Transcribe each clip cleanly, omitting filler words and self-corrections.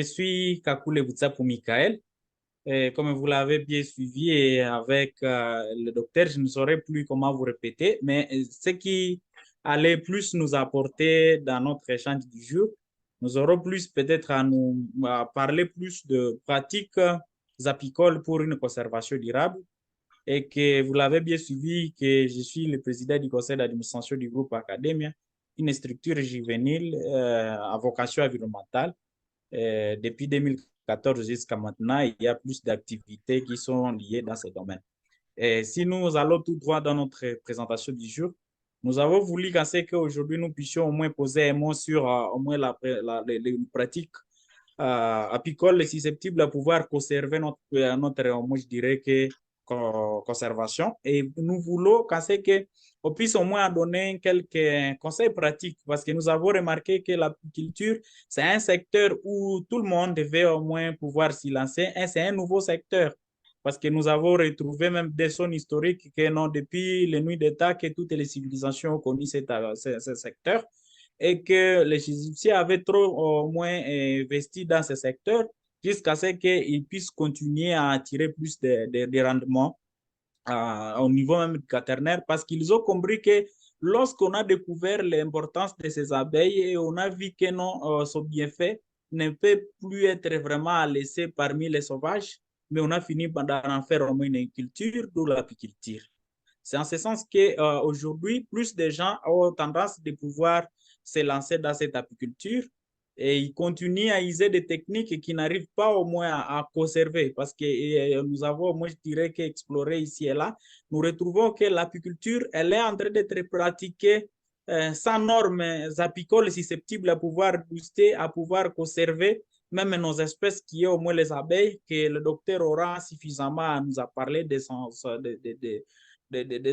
je suis Kakule Boutsapu Michael. Et comme vous l'avez bien suivi et avec le docteur, je ne saurais plus comment vous répéter, mais ce qui allait plus nous apporter dans notre échange du jour, nous aurons plus peut-être à parler plus de pratiques apicoles pour une conservation durable et que vous l'avez bien suivi, que je suis le président du conseil d'administration du groupe Academia, une structure juvénile à vocation environnementale. Depuis 2014 jusqu'à maintenant, il y a plus d'activités qui sont liées dans ces domaines. Et si nous allons tout droit dans notre présentation du jour, nous avons voulu qu'aujourd'hui nous puissions au moins poser un mot sur au moins les pratiques apicoles susceptibles de pouvoir conserver moi je dirais que conservation. Et nous voulons que on puisse au moins donner quelques conseils pratiques parce que nous avons remarqué que l'apiculture, c'est un secteur où tout le monde devait au moins pouvoir s'y lancer. Et c'est un nouveau secteur parce que nous avons retrouvé même des sons historiques que non, depuis les nuits d'État, que toutes les civilisations ont connu ce secteur et que les Égyptiens avaient trop au moins investi dans ce secteur jusqu'à ce qu'ils puissent continuer à attirer plus de rendements au niveau même quaternaire parce qu'ils ont compris que lorsqu'on a découvert l'importance de ces abeilles et on a vu que non, son bienfait ne peut plus être vraiment laissé parmi les sauvages, mais on a fini par en faire au moins une culture, d'où l'apiculture. C'est en ce sens qu'aujourd'hui, plus de gens ont tendance de pouvoir se lancer dans cette apiculture et ils continuent à user des techniques qui n'arrivent pas au moins à conserver parce que nous avons, moi je dirais qu'explorer ici et là, nous retrouvons que l'apiculture, elle est en train d'être pratiquée sans normes apicoles susceptibles à pouvoir booster, à pouvoir conserver même nos espèces qui est au moins les abeilles, que le docteur aura suffisamment nous a parlé de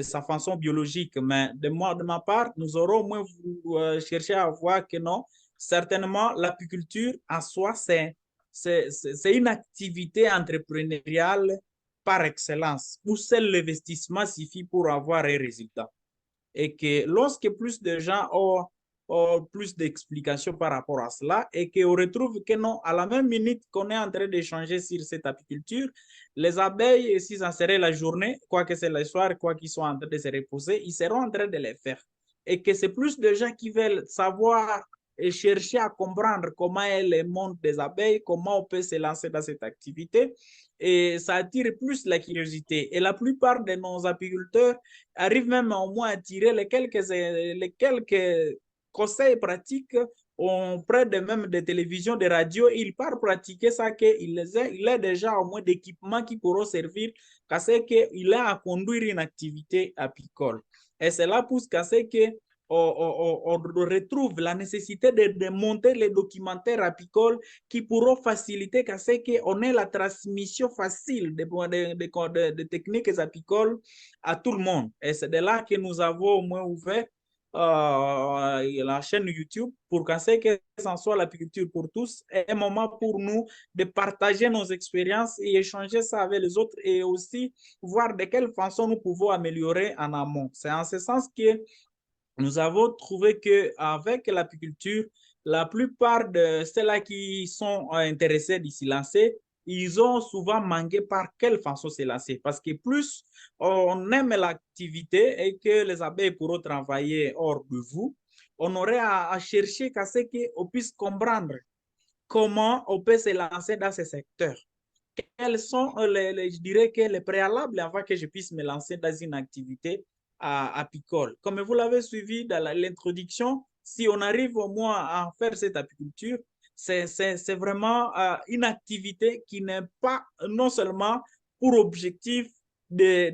sa façon biologique. Mais de ma part, nous aurons au moins cherché à voir que non, certainement, l'apiculture en soi, c'est une activité entrepreneuriale par excellence, où seul l'investissement suffit pour avoir un résultat. Et que lorsque plus de gens ont plus d'explications par rapport à cela et qu'on retrouve que non, à la même minute qu'on est en train d'échanger sur cette apiculture, les abeilles, si ça serait la journée, quoi que c'est le soir, quoi qu'ils soient en train de se reposer, ils seront en train de les faire. Et que c'est plus de gens qui veulent savoir et chercher à comprendre comment est le monde des abeilles, comment on peut se lancer dans cette activité. Et ça attire plus la curiosité. Et la plupart de nos apiculteurs arrivent même au moins à tirer les quelques conseils pratiques auprès de même des télévisions, des radios. Ils partent pratiquer ça, il a déjà au moins d'équipements qui pourront servir, parce qu'il a à conduire une activité apicole. Et cela pousse qu'à ce que on retrouve la nécessité de monter les documentaires apicoles qui pourront faciliter qu'à ce qu'on ait la transmission facile de techniques apicoles à tout le monde. Et c'est de là que nous avons au moins ouvert la chaîne YouTube pour qu'en ce que ce soit l'apiculture pour tous, un moment pour nous de partager nos expériences et échanger ça avec les autres et aussi voir de quelle façon nous pouvons améliorer en amont. C'est en ce sens que nous avons trouvé qu'avec l'apiculture, la plupart de ceux-là qui sont intéressés d'y se lancer, ils ont souvent manqué par quelle façon se lancer. Parce que plus on aime l'activité et que les abeilles pourront travailler hors de vous, on aurait à chercher qu'à ce qu'on puisse comprendre comment on peut se lancer dans ce secteur. Quels sont je dirais que les préalables avant que je puisse me lancer dans une activité apicole. Comme vous l'avez suivi dans l'introduction, si on arrive au moins à faire cette apiculture, c'est vraiment une activité qui n'est pas non seulement pour objectif de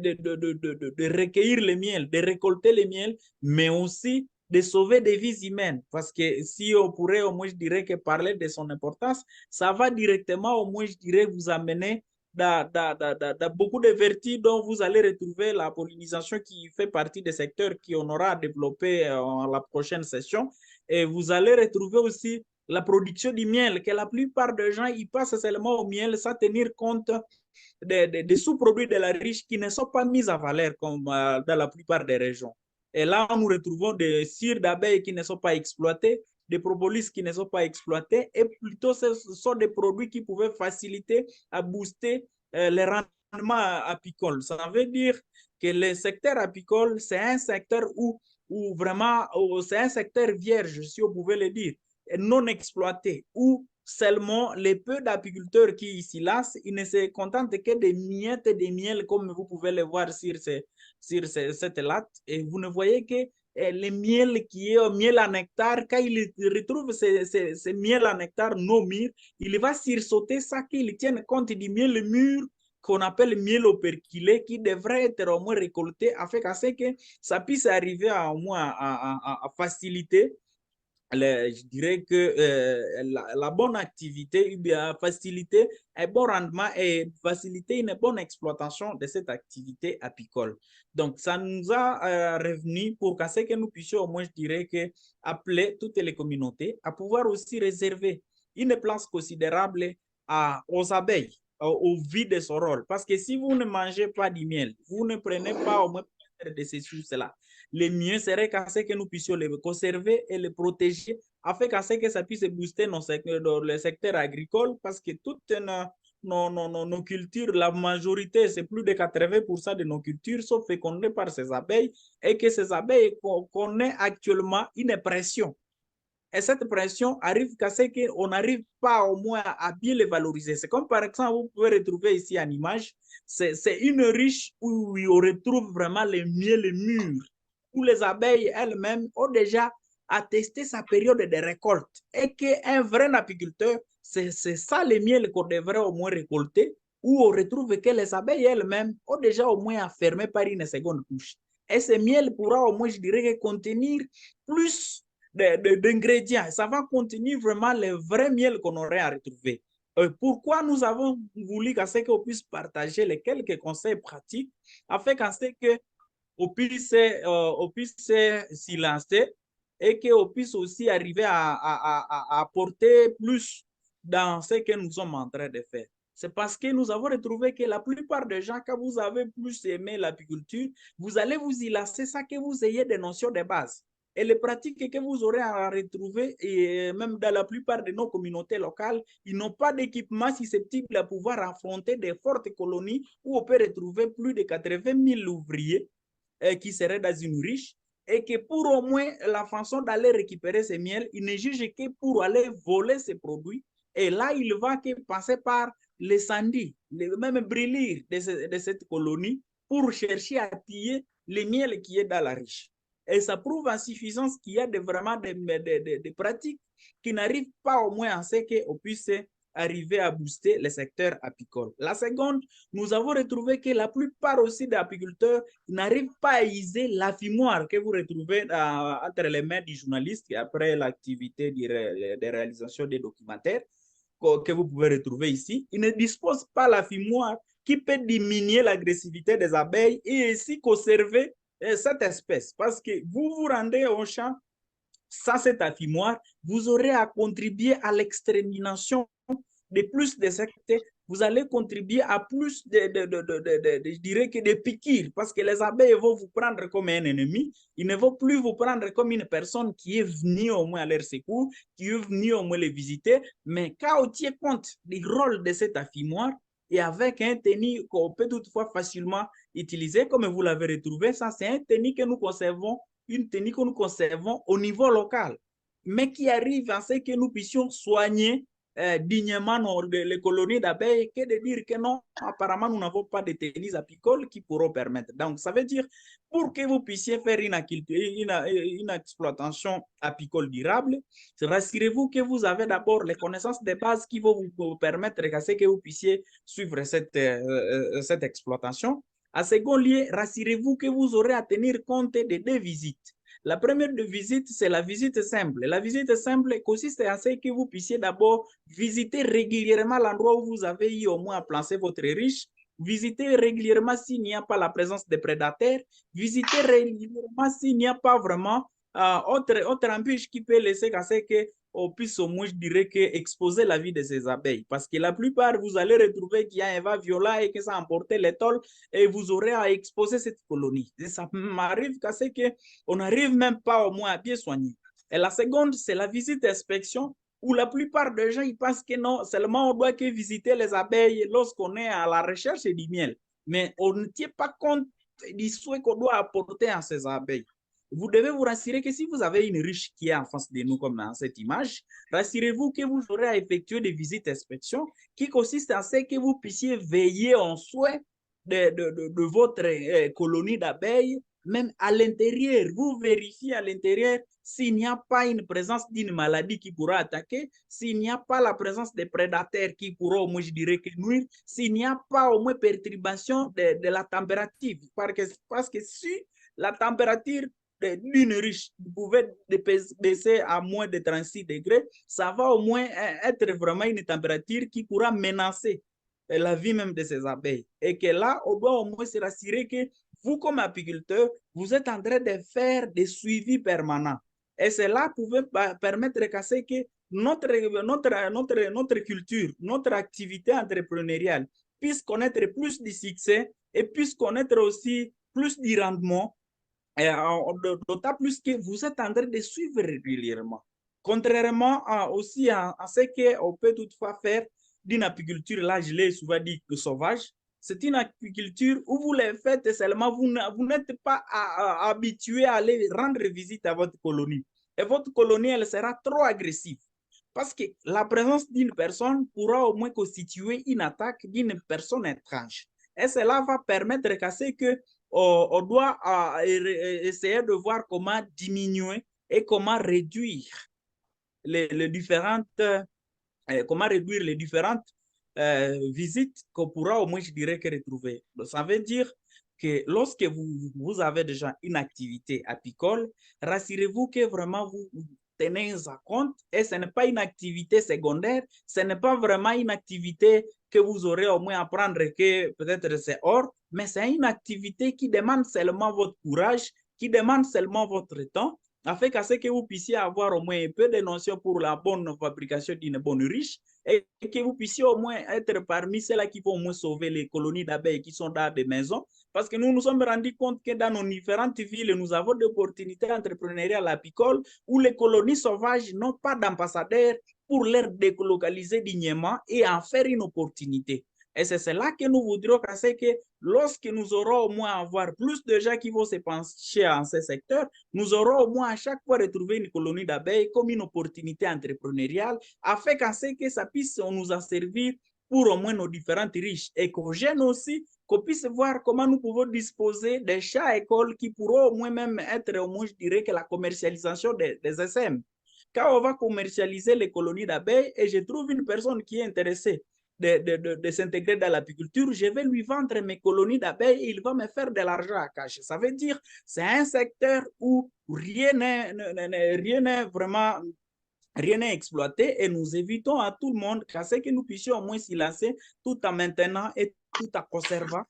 recueillir le miel, de récolter le miel, mais aussi de sauver des vies humaines. Parce que si on pourrait, au moins, je dirais que parler de son importance, ça va directement, au moins, je dirais, vous amener dans beaucoup de vertus dont vous allez retrouver la pollinisation qui fait partie des secteurs qu'on aura à développer en la prochaine session. Et vous allez retrouver aussi la production du miel, que la plupart des gens y passent seulement au miel sans tenir compte des sous-produits de la riche qui ne sont pas mis à valeur comme dans la plupart des régions. Et là, nous retrouvons des cires d'abeilles qui ne sont pas exploitées, des propolis qui ne sont pas exploités, et plutôt ce sont des produits qui pouvaient faciliter à booster les rendements apicoles. Ça veut dire que le secteur apicole, c'est un secteur où vraiment, c'est un secteur vierge, si on pouvait le dire, non exploité, où seulement les peu d'apiculteurs qui ici là, ils ne se contentent que des miettes de miel, comme vous pouvez le voir sur cette latte, et vous ne voyez que le miel qui est miel à nectar, quand il retrouve ce miel à nectar non mûr, il va sursauter ça, qu'il tienne compte du miel mûr qu'on appelle miel operculé, qui devrait être au moins récolté afin que ça puisse arriver à, au moins à faciliter je dirais que la bonne activité, bien faciliter un bon rendement et faciliter une bonne exploitation de cette activité apicole. Donc, ça nous a revenu pour que nous puissions, au moins, je dirais que appeler toutes les communautés à pouvoir aussi réserver une place considérable aux abeilles, au vie de son rôle. Parce que si vous ne mangez pas du miel, vous ne prenez pas au moins de ces sources-là, le mieux serait que nous puissions les conserver et les protéger afin que ça puisse booster le secteur agricole parce que toutes nos cultures, la majorité, c'est plus de 80% de nos cultures sont fécondées par ces abeilles et que ces abeilles connaissent actuellement une pression. Et cette pression arrive qu'à ce qu'on n'arrive pas au moins à bien les valoriser. C'est comme par exemple, vous pouvez retrouver ici en image, c'est une riche où on retrouve vraiment les miels mûrs, où les abeilles elles-mêmes ont déjà attesté sa période de récolte. Et qu'un vrai apiculteur, c'est ça les miels qu'on devrait au moins récolter, où on retrouve que les abeilles elles-mêmes ont déjà au moins affermé par une seconde couche. Et ce miel pourra au moins, je dirais, contenir plus d'ingrédients. Ça va contenir vraiment le vrai miel qu'on aurait à retrouver. Pourquoi nous avons voulu qu'on puisse partager les quelques conseils pratiques afin qu'on puisse s'y lancer et qu'on puisse aussi arriver à apporter plus dans ce que nous sommes en train de faire. C'est parce que nous avons retrouvé que la plupart des gens, quand vous avez plus aimé l'apiculture, vous allez vous y lancer sans que vous ayez des notions de base. Et les pratiques que vous aurez à retrouver, et même dans la plupart de nos communautés locales, ils n'ont pas d'équipement susceptible à pouvoir affronter des fortes colonies où on peut retrouver plus de 80 000 ouvriers qui seraient dans une riche et que pour au moins la façon d'aller récupérer ces miels, il ne juge que pour aller voler ces produits. Et là, il va que passer par les sandis, même brûlir de cette colonie pour chercher à piller le miel qui est dans la riche. Et ça prouve en suffisance qu'il y a vraiment des pratiques qui n'arrivent pas au moins à ce qu'on puisse arriver à booster le secteur apicole. La seconde, nous avons retrouvé que la plupart aussi des apiculteurs n'arrivent pas à user la fumoir que vous retrouvez entre les mains du journaliste après l'activité de réalisation des documentaires que vous pouvez retrouver ici. Ils ne disposent pas de la fumoir qui peut diminuer l'agressivité des abeilles et ainsi conserver cette espèce. Parce que vous vous rendez au champ sans cette fumoir, vous aurez à contribuer à l'extermination de plus d'insectes, vous allez contribuer à plus je dirais que de piqûres, parce que les abeilles vont vous prendre comme un ennemi, ils ne vont plus vous prendre comme une personne qui est venue au moins à leur secours, qui est venue au moins les visiter, mais quand on tient compte du rôle de cette fumoir, et avec un tennis qu'on peut toutefois facilement utiliser, comme vous l'avez retrouvé, ça c'est un tennis que nous conservons, une tennis que nous conservons au niveau local, mais qui arrive à ce que nous puissions soigner dignement les colonies d'abeilles que de dire que non, apparemment, nous n'avons pas de tennis apicoles qui pourront permettre. Donc, ça veut dire, pour que vous puissiez faire une exploitation apicole durable, rassurez-vous que vous avez d'abord les connaissances de base qui vont vous permettre que vous puissiez suivre cette exploitation. À second lieu, rassurez-vous que vous aurez à tenir compte de deux visites. La première visite, c'est la visite simple. La visite simple consiste à ce que vous puissiez d'abord visiter régulièrement l'endroit où vous avez eu au moins placé votre riche, visiter régulièrement s'il n'y a pas la présence de prédateurs, visiter régulièrement s'il n'y a pas vraiment autre embûche qui peut laisser casser que on puisse au moins, je dirais, que exposer la vie de ces abeilles. Parce que la plupart, vous allez retrouver qu'il y a un vent violent et que ça a emporté l'étole et vous aurez à exposer cette colonie. Et ça m'arrive qu'à ce qu'on n'arrive même pas au moins à bien soigner. Et la seconde, c'est la visite d'inspection, où la plupart des gens, ils pensent que non, seulement on doit que visiter les abeilles lorsqu'on est à la recherche du miel. Mais on ne tient pas compte du souhait qu'on doit apporter à ces abeilles. Vous devez vous rassurer que si vous avez une ruche qui est en face de nous, comme dans cette image, rassurez-vous que vous aurez à effectuer des visites d'inspection qui consistent à ce que vous puissiez veiller en souhait de votre colonie d'abeilles, même à l'intérieur. Vous vérifiez à l'intérieur s'il n'y a pas une présence d'une maladie qui pourra attaquer, s'il n'y a pas la présence de prédateurs qui pourront, moi je dirais, que nuire, s'il n'y a pas au moins perturbation de la température. Parce que si la température d'une ruche pouvait baisser à moins de 36 degrés, ça va au moins être vraiment une température qui pourra menacer la vie même de ces abeilles. Et que là, on doit au moins se rassurer que vous, comme apiculteur, vous êtes en train de faire des suivis permanents. Et cela pouvait permettre que notre culture, notre activité entrepreneuriale puisse connaître plus de succès et puisse connaître aussi plus de rendement, d'autant plus que vous êtes en train de suivre régulièrement. Contrairement aussi à ce qu'on peut toutefois faire d'une apiculture, là je l'ai souvent dit, sauvage, c'est une apiculture où vous les faites seulement, vous n'êtes pas habitué à aller rendre visite à votre colonie. Et votre colonie, elle sera trop agressive. Parce que la présence d'une personne pourra au moins constituer une attaque d'une personne étrange. Et cela va permettre qu'à ce que on doit essayer de voir comment diminuer et comment réduire les différentes, visites qu'on pourra au moins, je dirais, que retrouver. Donc, ça veut dire que lorsque vous avez déjà une activité apicole, rassurez-vous que vraiment vous tenez en compte et ce n'est pas une activité secondaire, ce n'est pas vraiment une activité que vous aurez au moins à prendre que peut-être c'est hors, mais c'est une activité qui demande seulement votre courage, qui demande seulement votre temps, afin qu'à ce que vous puissiez avoir au moins un peu de notions pour la bonne fabrication d'une bonne ruche et que vous puissiez au moins être parmi ceux-là qui vont au moins sauver les colonies d'abeilles qui sont dans des maisons. Parce que nous nous sommes rendus compte que dans nos différentes villes, nous avons des opportunités entrepreneuriales apicoles où les colonies sauvages n'ont pas d'ambassadeurs pour les délocaliser dignement et en faire une opportunité. Et c'est cela que nous voudrions casser, que lorsque nous aurons au moins avoir plus de gens qui vont se pencher en ce secteur, nous aurons au moins à chaque fois retrouver une colonie d'abeilles comme une opportunité entrepreneuriale afin que ça puisse nous en servir pour au moins nos différentes riches et qu'aux jeunes aussi, qu'on puisse voir comment nous pouvons disposer des chats à école qui pourront au moins même être, au moins je dirais que la commercialisation des SM. Quand on va commercialiser les colonies d'abeilles et je trouve une personne qui est intéressée de s'intégrer dans l'apiculture, je vais lui vendre mes colonies d'abeilles et il va me faire de l'argent à cash. Ça veut dire c'est un secteur où rien n'est vraiment rien n'est exploité et nous évitons à tout le monde qu'à ce que nous puissions au moins s'y lancer tout en maintenant et tout en conservant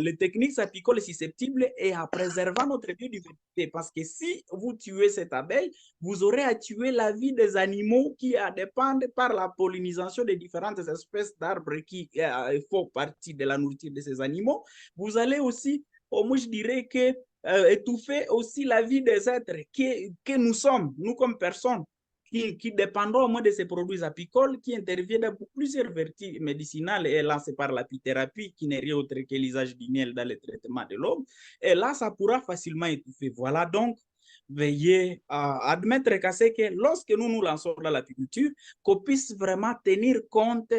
les techniques apicoles susceptibles et en préservant notre biodiversité. Parce que si vous tuez cette abeille, vous aurez à tuer la vie des animaux qui dépendent par la pollinisation des différentes espèces d'arbres qui font partie de la nourriture de ces animaux. Vous allez aussi, au moins je dirais que étouffer aussi la vie des êtres que nous sommes, nous comme personnes qui dépendront au moins de ces produits apicoles qui interviennent dans plusieurs vertus médicinales et là c'est par l'apithérapie qui n'est rien autre que l'usage du miel dans le traitement de l'homme et là ça pourra facilement étouffer. Voilà donc veiller à admettre que lorsque nous nous lançons dans l'apiculture, qu'on puisse vraiment tenir compte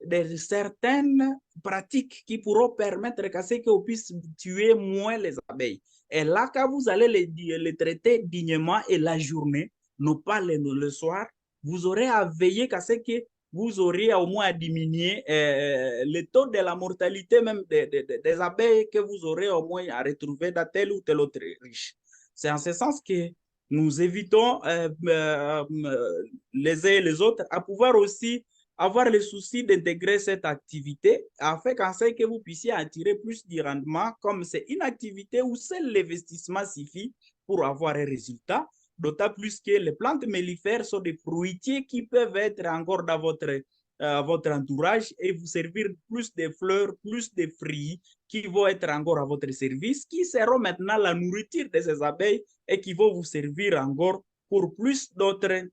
de certaines pratiques qui pourront permettre qu'on puisse tuer moins les abeilles. Et là, quand vous allez les traiter dignement et la journée, non pas le soir, vous aurez à veiller à ce que vous aurez au moins à diminuer le taux de la mortalité même des abeilles que vous aurez au moins à retrouver dans tel ou tel autre riche. C'est en ce sens que nous évitons les uns et les autres à pouvoir aussi avoir le souci d'intégrer cette activité afin qu'en ce que vous puissiez attirer plus de rendement, comme c'est une activité où seul l'investissement suffit pour avoir un résultat. D'autant plus que les plantes mellifères sont des fruitiers qui peuvent être encore dans votre entourage et vous servir plus de fleurs, plus de fruits qui vont être encore à votre service, qui seront maintenant la nourriture de ces abeilles et qui vont vous servir encore pour plus d'autres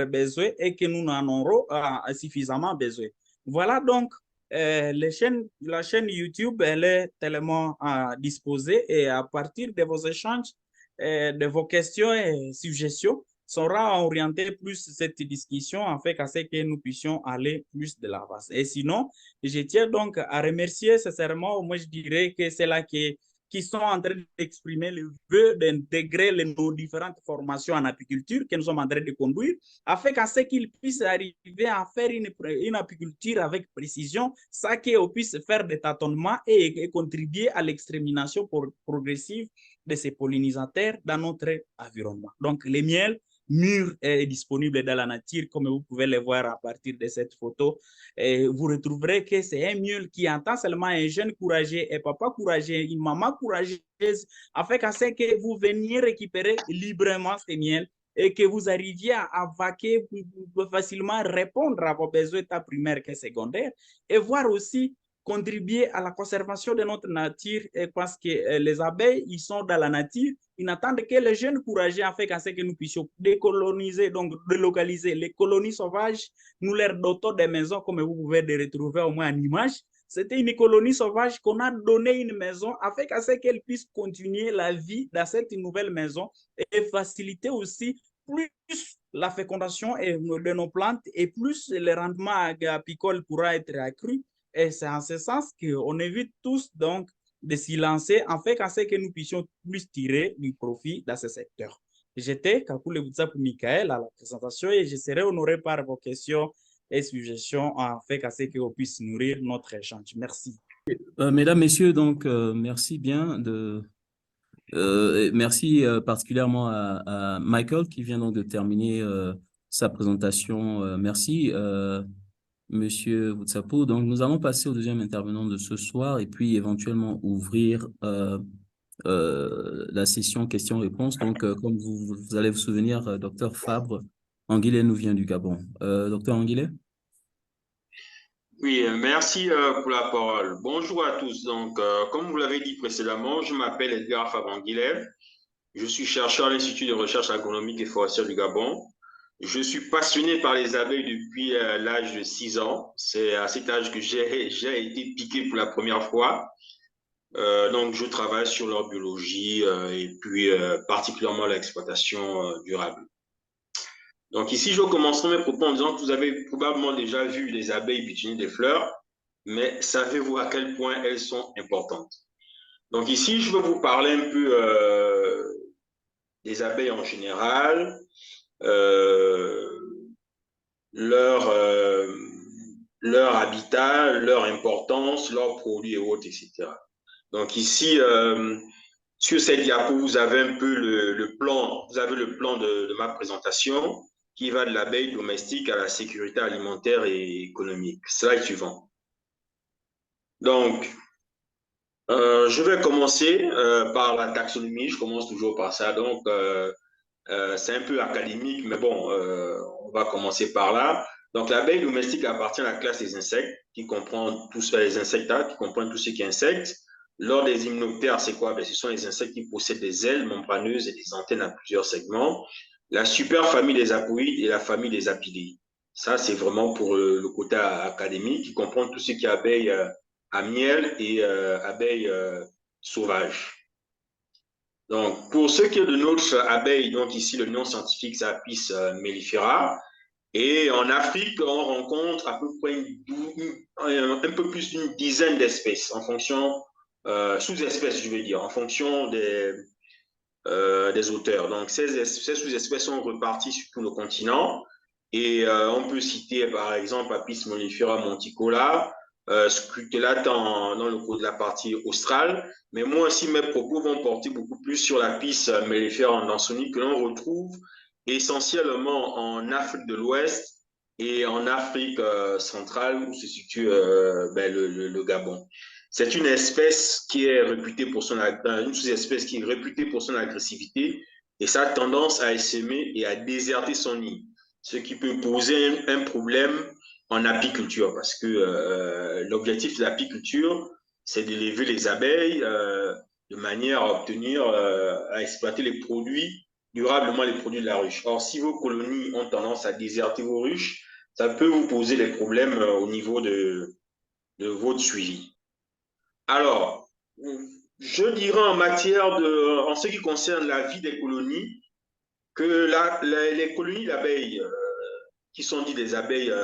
besoins et que nous n'en aurons suffisamment besoin. Voilà donc la chaîne YouTube, elle est tellement disposée et à partir de vos échanges, de vos questions et suggestions, sera orienté plus cette discussion afin qu'à ce que nous puissions aller plus de l'avant. Et sinon, je tiens donc à remercier sincèrement, moi je dirais que c'est là qui sont en train d'exprimer le vœu d'intégrer nos différentes formations en apiculture que nous sommes en train de conduire, afin qu'à ce qu'ils puissent arriver à faire une apiculture avec précision, ça qu'on puisse faire des tâtonnements et contribuer à l'extermination progressive de ces pollinisateurs dans notre environnement. Donc, les miels mûr est disponible dans la nature, comme vous pouvez le voir à partir de cette photo. Et vous retrouverez que c'est un miel qui entend seulement un jeune courageux, un papa courageux, une maman courageuse, afin que vous veniez récupérer librement ces miels et que vous arriviez à vaquer facilement, répondre à vos besoins tant primaires que secondaires, et voir aussi contribuer à la conservation de notre nature parce que les abeilles, ils sont dans la nature, ils n'attendent que les jeunes courageux afin que nous puissions décoloniser, donc délocaliser les colonies sauvages, nous leur dotons des maisons comme vous pouvez les retrouver au moins en image. C'était une colonie sauvage qu'on a donné une maison afin qu'elle puisse continuer la vie dans cette nouvelle maison et faciliter aussi plus la fécondation de nos plantes et plus le rendement apicole pourra être accru. Et c'est en ce sens qu'on évite tous donc de s'y lancer en fait qu'à ce que nous puissions plus tirer du profit dans ce secteur. J'étais Kakule Boutsa pour Michael à la présentation et je serai honoré par vos questions et suggestions en fait qu'à ce qu'on puisse nourrir notre échange. Merci. Mesdames, Messieurs, donc merci bien merci particulièrement à Michael qui vient donc de terminer sa présentation. Merci. Monsieur Wutsapo. Donc, nous allons passer au deuxième intervenant de ce soir et puis éventuellement ouvrir la session questions-réponses. Donc, comme vous allez vous souvenir, Docteur Fabre Anguillet nous vient du Gabon. Docteur Anguillet? Oui, merci pour la parole. Bonjour à tous. Donc, comme vous l'avez dit précédemment, je m'appelle Edgar Fabre Anguillet. Je suis chercheur à l'Institut de recherche agronomique et forestière du Gabon. Je suis passionné par les abeilles depuis l'âge de 6 ans. C'est à cet âge que j'ai été piqué pour la première fois. Donc, je travaille sur leur biologie et puis particulièrement l'exploitation durable. Donc, ici, je commencerai mes propos en disant que vous avez probablement déjà vu les abeilles butiner des fleurs, mais savez-vous à quel point elles sont importantes? Donc, ici, je vais vous parler un peu des abeilles en général, leur habitat, leur importance, leurs produits et autres, etc. Donc ici, sur cette diapo, vous avez un peu le plan, vous avez le plan de ma présentation qui va de l'abeille domestique à la sécurité alimentaire et économique. Slide suivant. Donc, je vais commencer par la taxonomie, je commence toujours par ça. Donc, c'est un peu académique, mais bon, on va commencer par là. Donc, l'abeille domestique appartient à la classe des insectes, qui comprend tous les insectes, qui comprend tout ce qui est insectes. Lors des hyménoptères, c'est quoi? Ce sont les insectes qui possèdent des ailes membraneuses et des antennes à plusieurs segments. La superfamille des apoïdes et la famille des apidés. Ça, c'est vraiment pour le côté académique, qui comprend tout ce qui est abeilles à miel et abeilles sauvages. Donc, pour ce qui est de notre abeille, donc ici, le nom scientifique, c'est Apis mellifera. Et en Afrique, on rencontre à peu près un peu plus d'une dizaine d'espèces, en fonction, sous-espèces, je veux dire, en fonction des auteurs. Donc, ces sous-espèces sont reparties sur tout le continent. Et on peut citer, par exemple, Apis mellifera monticola, Scrutella dans le cours de la partie australe. Mais moi aussi, mes propos vont porter beaucoup plus sur l'Apis mellifera andansoni que l'on retrouve essentiellement en Afrique de l'Ouest et en Afrique centrale où se situe le Gabon. C'est une espèce qui est réputée pour une sous-espèce qui est réputée pour son agressivité et sa tendance à essaimer et à déserter son nid, ce qui peut poser un problème en apiculture parce que l'objectif de l'apiculture, c'est d'élever les abeilles de manière à obtenir, à exploiter les produits durablement les produits de la ruche. Or, si vos colonies ont tendance à déserter vos ruches, ça peut vous poser des problèmes au niveau de votre suivi. Alors, je dirais en ce qui concerne la vie des colonies, que les colonies d'abeilles, qui sont dites des abeilles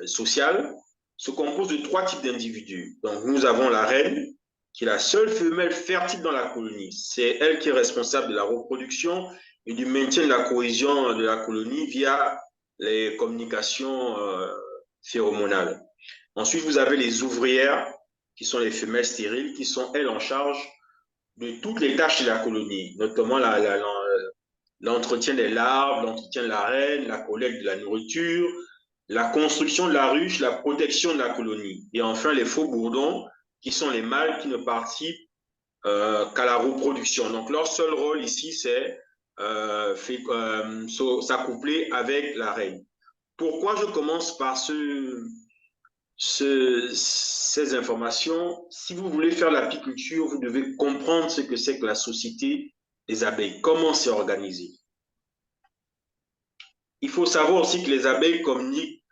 sociales, se composent de 3 types d'individus. Donc, nous avons la reine, qui est la seule femelle fertile dans la colonie. C'est elle qui est responsable de la reproduction et du maintien de la cohésion de la colonie via les communications phéromonales. Ensuite, vous avez les ouvrières, qui sont les femelles stériles, qui sont, elles, en charge de toutes les tâches de la colonie, notamment l'entretien des larves, l'entretien de la reine, la collecte de la nourriture, la construction de la ruche, la protection de la colonie. Et enfin, les faux bourdons, qui sont les mâles qui ne participent qu'à la reproduction. Donc, leur seul rôle ici, c'est s'accoupler avec la reine. Pourquoi je commence par ces informations? Si vous voulez faire l'apiculture, vous devez comprendre ce que c'est que la société des abeilles, comment c'est organisé. Il faut savoir aussi que les abeilles communiquent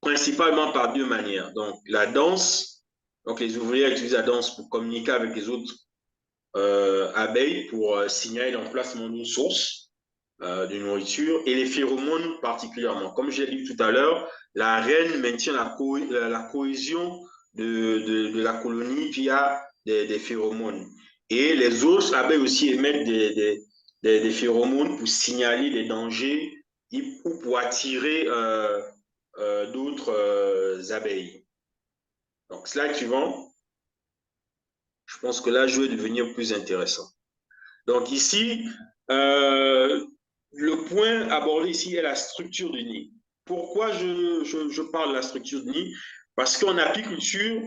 principalement par 2 manières. Donc, la danse, donc les ouvrières utilisent la danse pour communiquer avec les autres abeilles, pour signaler l'emplacement d'une source de nourriture, et les phéromones particulièrement. Comme je l'ai dit tout à l'heure, la reine maintient la cohésion de la colonie via des phéromones. Et les autres abeilles aussi émettent des phéromones pour signaler des dangers ou pour attirer d'autres abeilles. Donc, slide suivant. Je pense que là, je vais devenir plus intéressant. Donc, ici, le point abordé ici est la structure du nid. Pourquoi je parle de la structure du nid? Parce qu'en apiculture,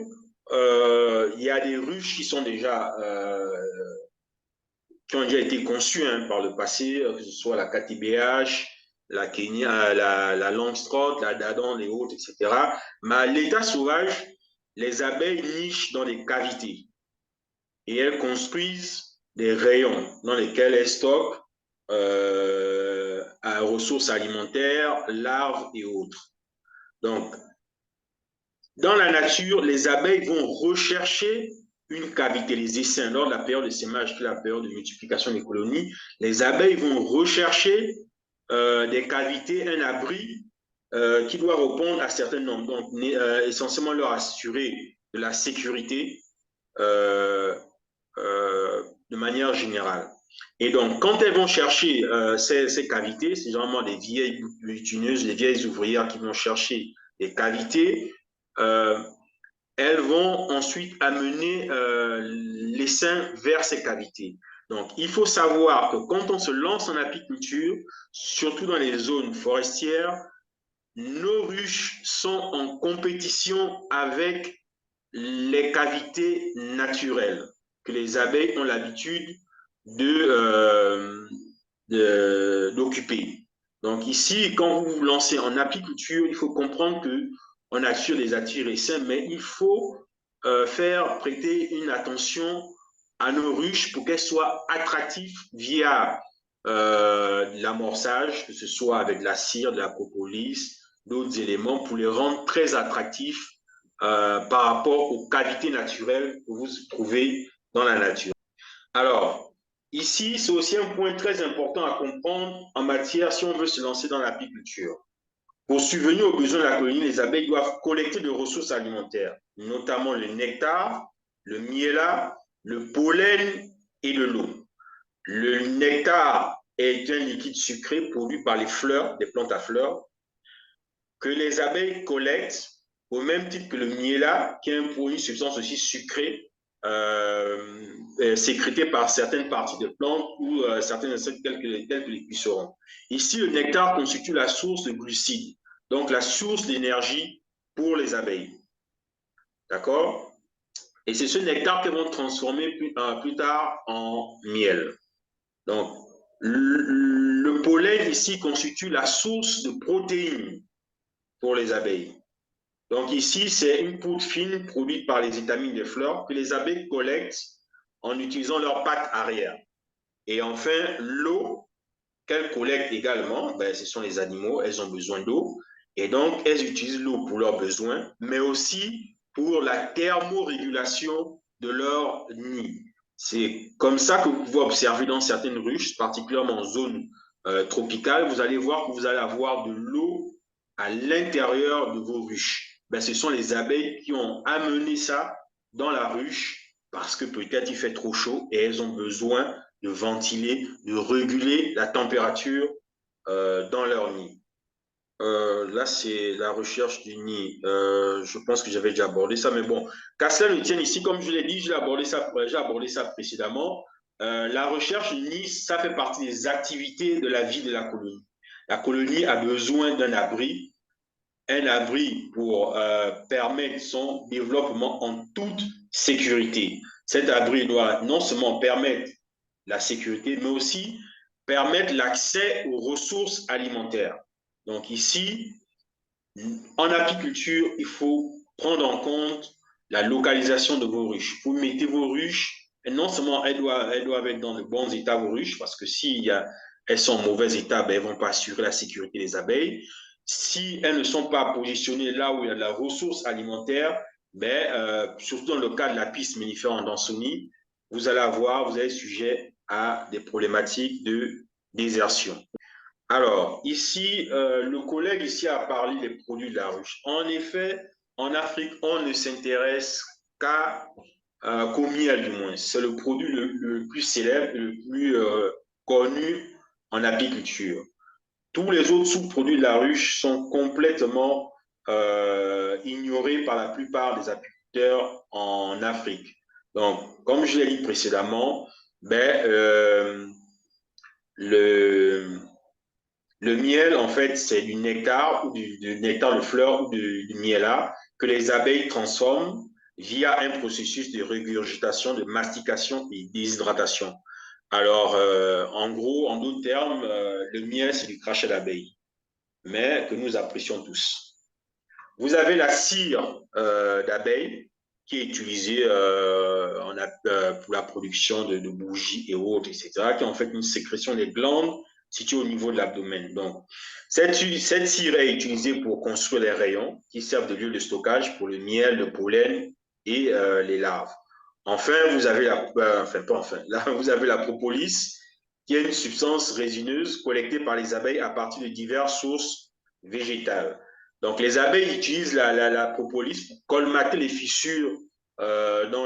il y a des ruches qui ont déjà été conçues par le passé, que ce soit la KTBH, la Kenya, la Langstroth, la Dadon, les autres, etc. Mais à l'état sauvage, les abeilles nichent dans des cavités et elles construisent des rayons dans lesquels elles stockent ressources alimentaires, larves et autres. Donc, dans la nature, les abeilles vont rechercher une cavité, les essaims. Lors de la période de sémage, qui est la période de multiplication des colonies, les abeilles vont rechercher des cavités, un abri qui doit répondre à certains nombres. Donc, essentiellement leur assurer de la sécurité de manière générale. Et donc, quand elles vont chercher ces cavités, c'est généralement des vieilles butineuses, les vieilles ouvrières qui vont chercher des cavités, elles vont ensuite amener l'essaim vers ces cavités. Donc, il faut savoir que quand on se lance en apiculture, surtout dans les zones forestières, nos ruches sont en compétition avec les cavités naturelles que les abeilles ont l'habitude d'occuper. Donc ici, quand vous vous lancez en apiculture, il faut comprendre qu'on assure des attire-essaims, mais il faut prêter une attention à nos ruches pour qu'elles soient attractives via l'amorçage, que ce soit avec de la cire, de la propolis, d'autres éléments, pour les rendre très attractifs par rapport aux cavités naturelles que vous trouvez dans la nature. Alors, ici, c'est aussi un point très important à comprendre en matière si on veut se lancer dans l'apiculture. Pour subvenir aux besoins de la colonie, les abeilles doivent collecter des ressources alimentaires, notamment le nectar, le miella, le pollen et de l'eau. Le nectar est un liquide sucré produit par les fleurs, des plantes à fleurs, que les abeilles collectent au même titre que le miella, qui est une substance aussi sucrée, sécrétée par certaines parties de plantes ou certains insectes tels que les pucerons. Ici, le nectar constitue la source de glucides, donc la source d'énergie pour les abeilles. D'accord? Et c'est ce nectar qu'elles vont transformer plus tard en miel. Donc, le pollen ici constitue la source de protéines pour les abeilles. Donc ici, c'est une poudre fine produite par les étamines des fleurs que les abeilles collectent en utilisant leurs pattes arrière. Et enfin, l'eau qu'elles collectent également, ben, ce sont les animaux, elles ont besoin d'eau. Et donc, elles utilisent l'eau pour leurs besoins, mais aussi pour la thermorégulation de leur nid. C'est comme ça que vous pouvez observer dans certaines ruches, particulièrement en zone tropicale, vous allez voir que vous allez avoir de l'eau à l'intérieur de vos ruches. Ben, ce sont les abeilles qui ont amené ça dans la ruche parce que peut-être il fait trop chaud et elles ont besoin de ventiler, de réguler la température dans leur nid. Là, c'est la recherche du nid. Je pense que j'avais déjà abordé ça, mais bon, qu'à cela ne tienne ici, comme je l'ai dit, j'ai abordé ça précédemment. La recherche du nid, ça fait partie des activités de la vie de la colonie. La colonie a besoin d'un abri, pour permettre son développement en toute sécurité. Cet abri doit non seulement permettre la sécurité, mais aussi permettre l'accès aux ressources alimentaires. Donc ici, en apiculture, il faut prendre en compte la localisation de vos ruches. Vous mettez vos ruches, et non seulement elles doivent être dans de bons états, vos ruches, parce que si elles sont en mauvais état, ben, elles ne vont pas assurer la sécurité des abeilles. Si elles ne sont pas positionnées là où il y a de la ressource alimentaire, ben, surtout dans le cas de la piste mellifère en Dansonie, vous allez sujet à des problématiques de désertion. Alors, ici, le collègue ici a parlé des produits de la ruche. En effet, en Afrique, on ne s'intéresse qu'au miel, du moins. C'est le produit le plus célèbre, le plus connu en apiculture. Tous les autres sous-produits de la ruche sont complètement ignorés par la plupart des apiculteurs en Afrique. Donc, comme je l'ai dit précédemment, ben, le miel, en fait, c'est du nectar ou du nectar de fleurs ou du miela que les abeilles transforment via un processus de régurgitation, de mastication et déshydratation. Alors, en gros, en d'autres termes, le miel, c'est du crachat d'abeille, mais que nous apprécions tous. Vous avez la cire d'abeille qui est utilisée pour la production de bougies et autres, etc., qui est en fait une sécrétion des glandes situées au niveau de l'abdomen. Donc, cette cire est utilisée pour construire les rayons qui servent de lieu de stockage pour le miel, le pollen et les larves. Enfin, vous avez vous avez la propolis, qui est une substance résineuse collectée par les abeilles à partir de diverses sources végétales. Donc, les abeilles utilisent la propolis pour colmater les fissures dans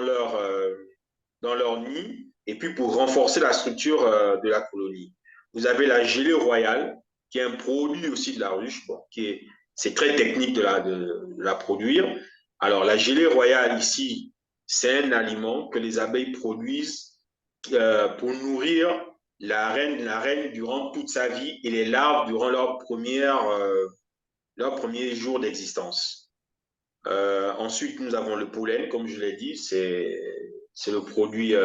leur nid et puis pour renforcer la structure de la colonie. Vous avez la gelée royale, qui est un produit aussi de la ruche, bon, c'est très technique de la produire. Alors, la gelée royale ici, c'est un aliment que les abeilles produisent pour nourrir la reine durant toute sa vie et les larves durant leur premier jour d'existence. Ensuite, nous avons le pollen, comme je l'ai dit, c'est le produit,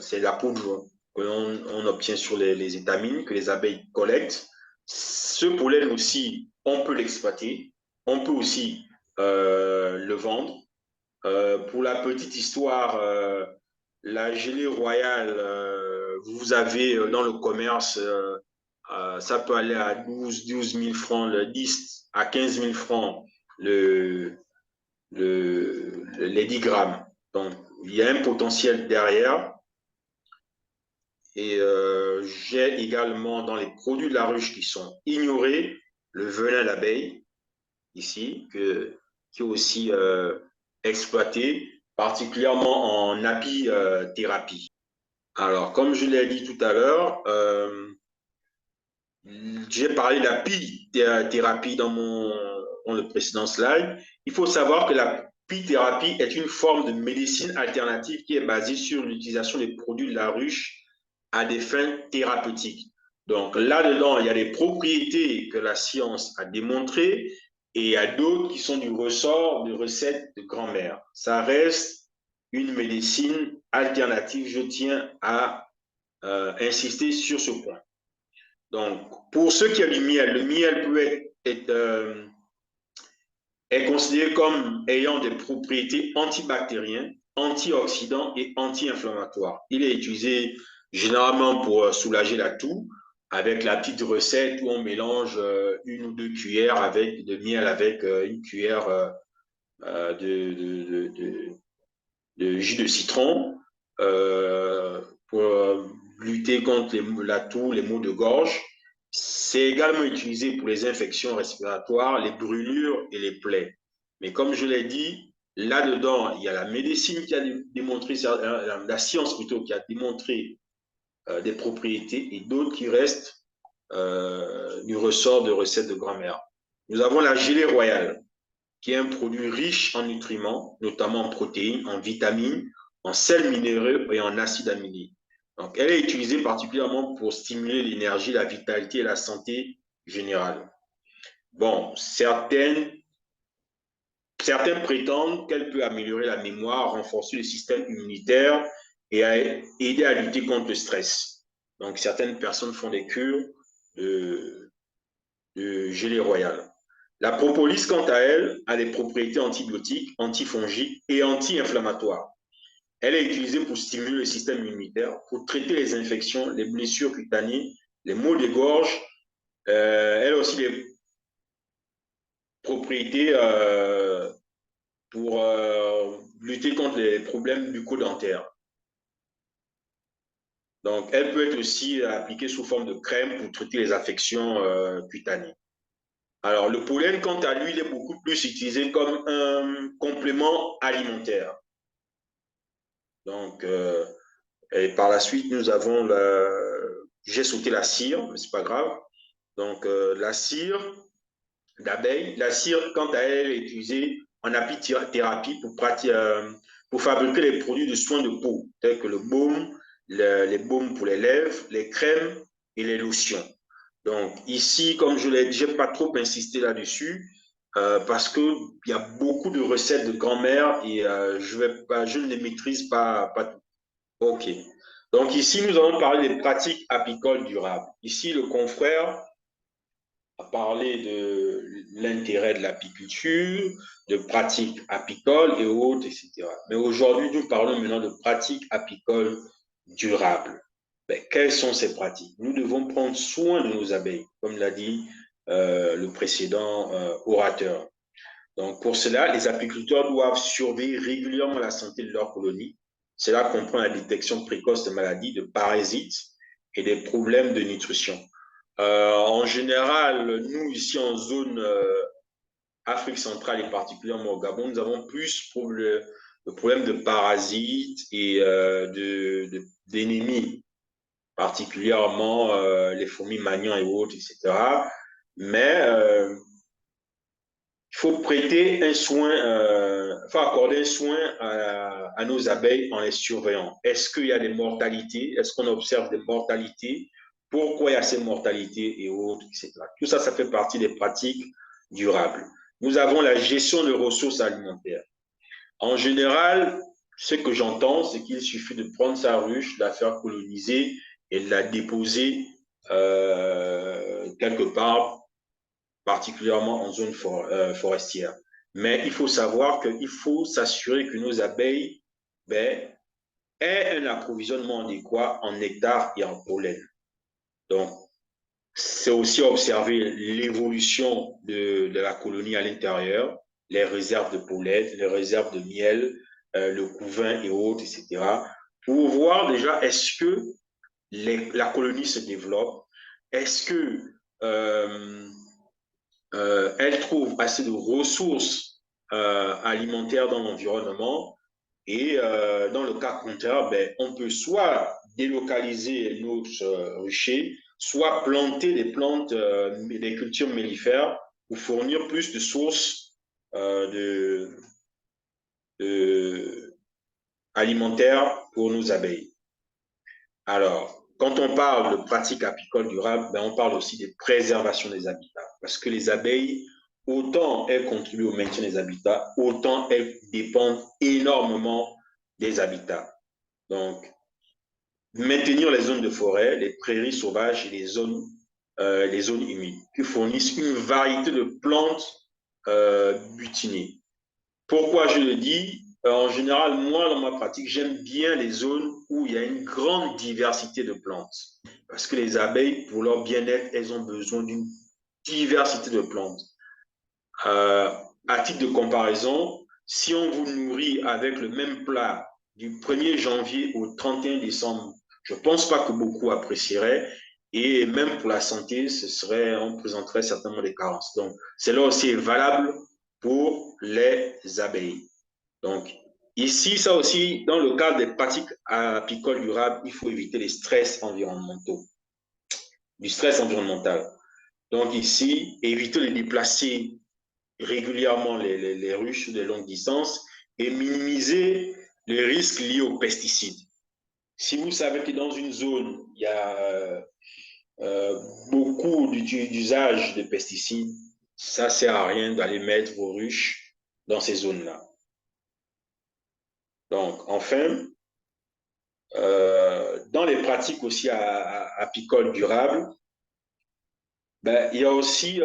c'est la poudre que l'on obtient sur les étamines que les abeilles collectent. Ce pollen aussi, on peut l'exploiter, on peut aussi le vendre. Pour la petite histoire, la gelée royale, vous avez dans le commerce, ça peut aller à 12 000 francs, 10 à 15 000 francs les 10 grammes. Donc, il y a un potentiel derrière. Et j'ai également dans les produits de la ruche qui sont ignorés, le venin d'abeille, ici, qui est aussi exploité, particulièrement en apithérapie. Alors, comme je l'ai dit tout à l'heure, j'ai parlé d'apithérapie dans le précédent slide. Il faut savoir que l'apithérapie est une forme de médecine alternative qui est basée sur l'utilisation des produits de la ruche à des fins thérapeutiques. Donc là-dedans, il y a des propriétés que la science a démontrées et il y a d'autres qui sont du ressort de recettes de grand-mère. Ça reste une médecine alternative, je tiens à insister sur ce point. Donc, pour ceux qui ont du miel, le miel peut est considéré comme ayant des propriétés antibactériennes, antioxydants et anti-inflammatoires. Il est utilisé généralement pour soulager la toux, avec la petite recette où on mélange 1 ou 2 cuillères de miel avec une cuillère de jus de citron pour lutter contre la toux, les maux de gorge. C'est également utilisé pour les infections respiratoires, les brûlures et les plaies. Mais comme je l'ai dit, là-dedans, il y a la médecine qui a démontré, la science plutôt, qui a démontré des propriétés et d'autres qui restent du ressort de recettes de grand-mère. Nous avons la gelée royale, qui est un produit riche en nutriments, notamment en protéines, en vitamines, en sels minéraux et en acides aminés. Donc, elle est utilisée particulièrement pour stimuler l'énergie, la vitalité et la santé générale. Bon, certains prétendent qu'elle peut améliorer la mémoire, renforcer le système immunitaire et aider à lutter contre le stress. Donc, certaines personnes font des cures de gelée royale. La propolis, quant à elle, a des propriétés antibiotiques, antifongiques et anti-inflammatoires. Elle est utilisée pour stimuler le système immunitaire, pour traiter les infections, les blessures cutanées, les maux de gorge. Elle a aussi des propriétés pour lutter contre les problèmes bucco-dentaires. Donc, elle peut être aussi appliquée sous forme de crème pour traiter les affections cutanées. Alors, le pollen, quant à lui, il est beaucoup plus utilisé comme un complément alimentaire. Donc, et par la suite, nous avons j'ai sauté la cire, mais ce n'est pas grave. Donc, la cire d'abeille, la cire, quant à elle, est utilisée en apithérapie pour fabriquer les produits de soins de peau, tels que le baume, les baumes pour les lèvres, les crèmes et les lotions. Donc, ici, comme je l'ai dit, je n'ai pas trop insisté là-dessus parce qu'il y a beaucoup de recettes de grand-mère et je ne les maîtrise pas tout. OK. Donc, ici, nous allons parler des pratiques apicoles durables. Ici, le confrère a parlé de l'intérêt de l'apiculture, de pratiques apicoles et autres, etc. Mais aujourd'hui, nous parlons maintenant de pratiques apicoles durables. Ben, quelles sont ces pratiques? Nous devons prendre soin de nos abeilles, comme l'a dit le précédent orateur. Donc, pour cela, les apiculteurs doivent surveiller régulièrement la santé de leur colonie. Cela comprend la détection précoce de maladies, de parasites et des problèmes de nutrition. En général, nous, ici en zone Afrique centrale et particulièrement au Gabon, nous avons plus le problème de parasites et d'ennemis, particulièrement les fourmis maniants et autres, etc. Mais il faut prêter un soin, faut accorder un soin à nos abeilles en les surveillant. Est-ce qu'il y a des mortalités? Est-ce qu'on observe des mortalités? Pourquoi il y a ces mortalités et autres, etc. Tout ça, ça fait partie des pratiques durables. Nous avons la gestion de ressources alimentaires. En général, ce que j'entends, c'est qu'il suffit de prendre sa ruche, de la faire coloniser et de la déposer quelque part, particulièrement en zone forestière. Mais il faut savoir qu'il faut s'assurer que nos abeilles aient un approvisionnement adéquat en nectar et en pollen. Donc, c'est aussi observer l'évolution de la colonie à l'intérieur, les réserves de pollen, les réserves de miel, le couvain et autres, etc. Pour voir déjà est-ce que la colonie se développe, est-ce que elle trouve assez de ressources alimentaires dans l'environnement et dans le cas contraire, ben, on peut soit délocaliser notre rucher, soit planter des plantes, des cultures mellifères pour fournir plus de sources alimentaires pour nos abeilles. Alors, quand on parle de pratiques apicoles durables, ben, on parle aussi de préservation des habitats. Parce que les abeilles, autant elles contribuent au maintien des habitats, autant elles dépendent énormément des habitats. Donc, maintenir les zones de forêt, les prairies sauvages et les zones humides qui fournissent une variété de plantes butinées. Pourquoi je le dis? En général, moi, dans ma pratique, j'aime bien les zones où il y a une grande diversité de plantes. Parce que les abeilles, pour leur bien-être, elles ont besoin d'une diversité de plantes. À titre de comparaison, si on vous nourrit avec le même plat du 1er janvier au 31 décembre, je ne pense pas que beaucoup apprécieraient. Et même pour la santé, on présenterait certainement des carences. Donc, cela aussi est valable pour les abeilles. Donc, ici, ça aussi, dans le cadre des pratiques apicoles durables, il faut éviter les stress environnementaux, du stress environnemental. Donc ici, éviter de déplacer régulièrement les ruches sur de longues distances et minimiser les risques liés aux pesticides. Si vous savez que dans une zone, il y a beaucoup d'usage de pesticides, ça ne sert à rien d'aller mettre vos ruches dans ces zones-là. Donc, enfin, dans les pratiques aussi apicoles durables, ben, il y a aussi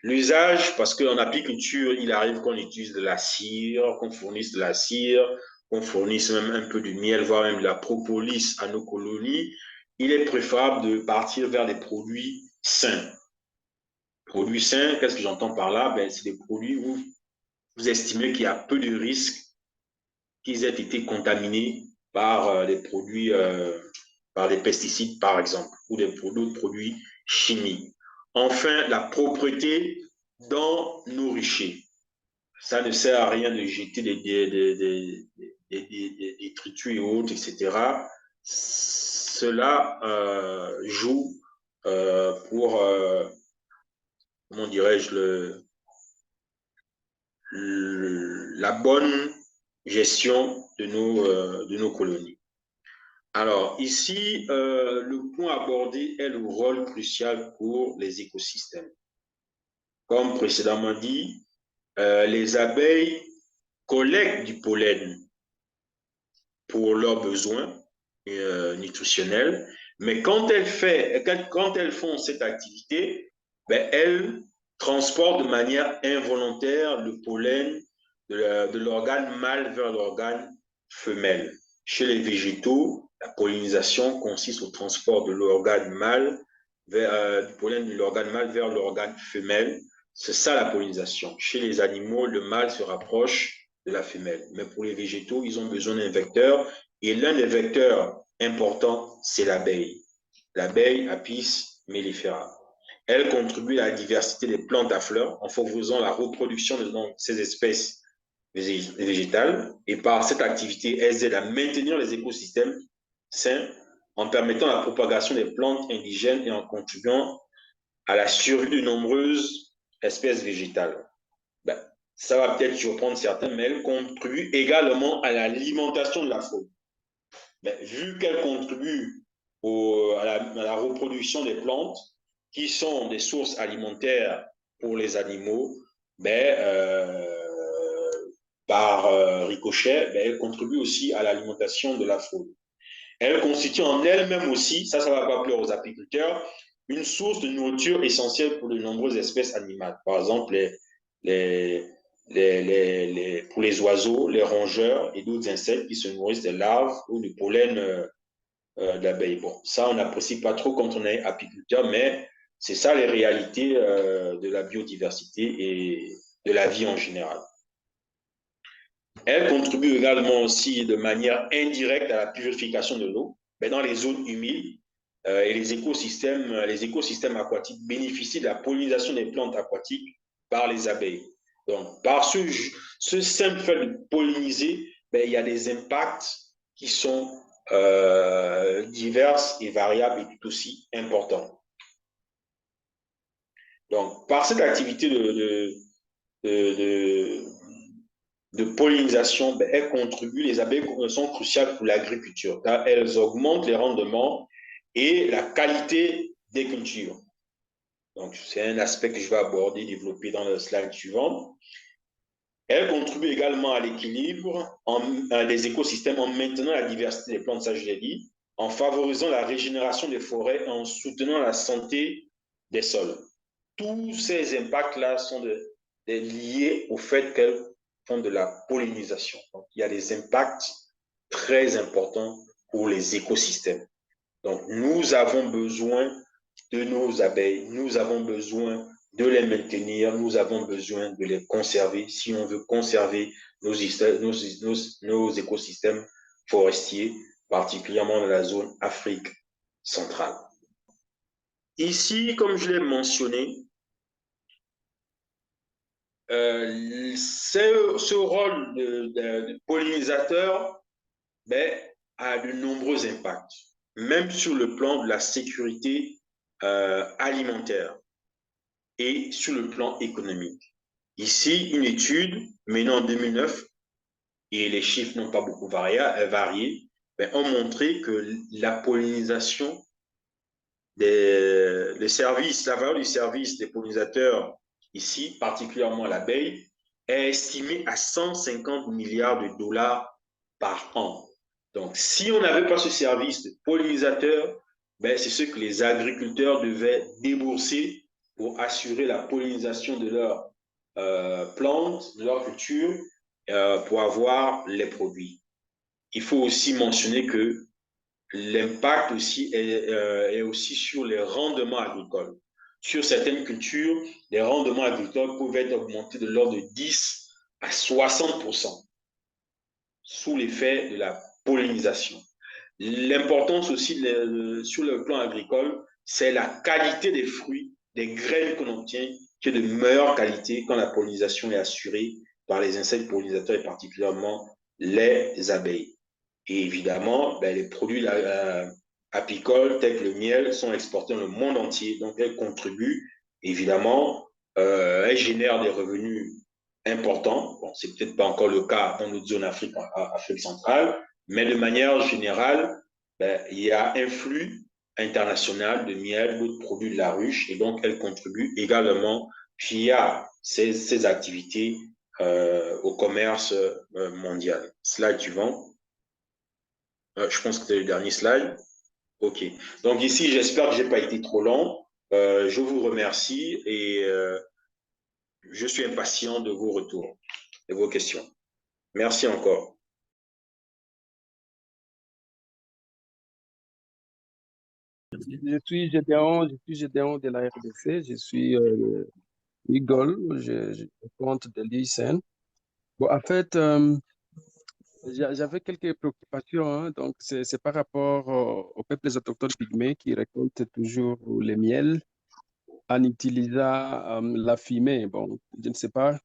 l'usage, parce qu'en apiculture, il arrive qu'on utilise de la cire, qu'on fournisse de la cire, qu'on fournisse même un peu de miel, voire même de la propolis à nos colonies. Il est préférable de partir vers des produits sains. Produits sains, qu'est-ce que j'entends par là? Ben, c'est des produits où vous estimez qu'il y a peu de risques qu'ils aient été contaminés par des produits, par des pesticides, par exemple, ou d'autres produits chimiques. Enfin, la propreté dans nos ruchers. Ça ne sert à rien de jeter des détritus et autres, etc. Cela joue pour, comment dirais-je, la bonne gestion de nos colonies. Alors, ici, le point abordé est le rôle crucial pour les écosystèmes. Comme précédemment dit, les abeilles collectent du pollen pour leurs besoins nutritionnels, mais quand elles font cette activité, ben, elles transportent de manière involontaire le pollen de l'organe mâle vers l'organe femelle. Chez les végétaux, la pollinisation consiste au transport de l'organe mâle du pollen de l'organe mâle vers l'organe femelle. C'est ça la pollinisation. Chez les animaux, le mâle se rapproche de la femelle. Mais pour les végétaux, ils ont besoin d'un vecteur. Et l'un des vecteurs importants, c'est l'abeille. L'abeille, Apis mellifera. Elle contribue à la diversité des plantes à fleurs en favorisant la reproduction de ces espèces végétales. Et par cette activité, elles aident à maintenir les écosystèmes sains en permettant la propagation des plantes indigènes et en contribuant à la survie de nombreuses espèces végétales. Ben, ça va peut-être surprendre certains, mais elles contribuent également à l'alimentation de la faune. Ben, vu qu'elles contribuent à la reproduction des plantes, qui sont des sources alimentaires pour les animaux, ben, par ricochet, ben, elles contribuent aussi à l'alimentation de la faune. Elles constituent en elles-mêmes aussi, ça ne va pas plaire aux apiculteurs, une source de nourriture essentielle pour de nombreuses espèces animales. Par exemple, pour les oiseaux, les rongeurs et d'autres insectes qui se nourrissent des larves ou du pollen d'abeilles. Bon, ça, on n'apprécie pas trop quand on est apiculteur, mais c'est ça les réalités de la biodiversité et de la vie en général. Elle contribue également aussi de manière indirecte à la purification de l'eau. Mais dans les zones humides et les écosystèmes aquatiques bénéficient de la pollinisation des plantes aquatiques par les abeilles. Donc, par ce simple fait de polliniser, ben, il y a des impacts qui sont divers et variables et tout aussi importants. Donc, par cette activité de pollinisation, ben, elles contribuent, les abeilles sont cruciales pour l'agriculture, car elles augmentent les rendements et la qualité des cultures. Donc, c'est un aspect que je vais aborder, développer dans le slide suivant. Elles contribuent également à l'équilibre des écosystèmes en maintenant la diversité des plantes, ça je l'ai dit, en favorisant la régénération des forêts et en soutenant la santé des sols. Tous ces impacts-là sont liés au fait qu'elles font de la pollinisation. Donc, il y a des impacts très importants pour les écosystèmes. Donc, nous avons besoin de nos abeilles, nous avons besoin de les maintenir, nous avons besoin de les conserver si on veut conserver nos écosystèmes forestiers, particulièrement dans la zone Afrique centrale. Ici, comme je l'ai mentionné, ce rôle de pollinisateur a de nombreux impacts, même sur le plan de la sécurité alimentaire et sur le plan économique. Ici, une étude menée en 2009, et les chiffres n'ont pas beaucoup varié, ont montré que la pollinisation la valeur du service des pollinisateurs ici, particulièrement l'abeille, est estimée à 150 milliards de dollars par an. Donc, si on n'avait pas ce service de pollinisateur, c'est ce que les agriculteurs devaient débourser pour assurer la pollinisation de leurs plantes, de leurs cultures, pour avoir les produits. Il faut aussi mentionner que l'impact aussi est aussi sur les rendements agricoles. Sur certaines cultures, les rendements agricoles peuvent être augmentés de l'ordre de 10 à 60% sous l'effet de la pollinisation. L'importance aussi sur le plan agricole, c'est la qualité des fruits, des graines qu'on obtient, qui est de meilleure qualité quand la pollinisation est assurée par les insectes pollinisateurs et particulièrement les abeilles. Et évidemment, les produits apicoles tels que le miel sont exportés dans le monde entier. Donc, elles contribuent, évidemment, elles génèrent des revenus importants. Bon, c'est peut-être pas encore le cas dans notre zone Afrique centrale, mais de manière générale, il y a un flux international de miel, d'autres produits de la ruche, et donc elles contribuent également via ces activités au commerce mondial. Slide suivant. Je pense que c'était le dernier slide. OK. Donc ici, j'espère que je n'ai pas été trop long. Je vous remercie et je suis impatient de vos retours, de vos questions. Merci encore. Je suis Gédéon de la RDC, je suis Igor, je compte de l'ICN. Bon, en fait, j'avais quelques préoccupations, hein, donc c'est par rapport aux peuples autochtones pygmées qui récoltent toujours le miel en utilisant la fumée. Bon, je ne sais pas,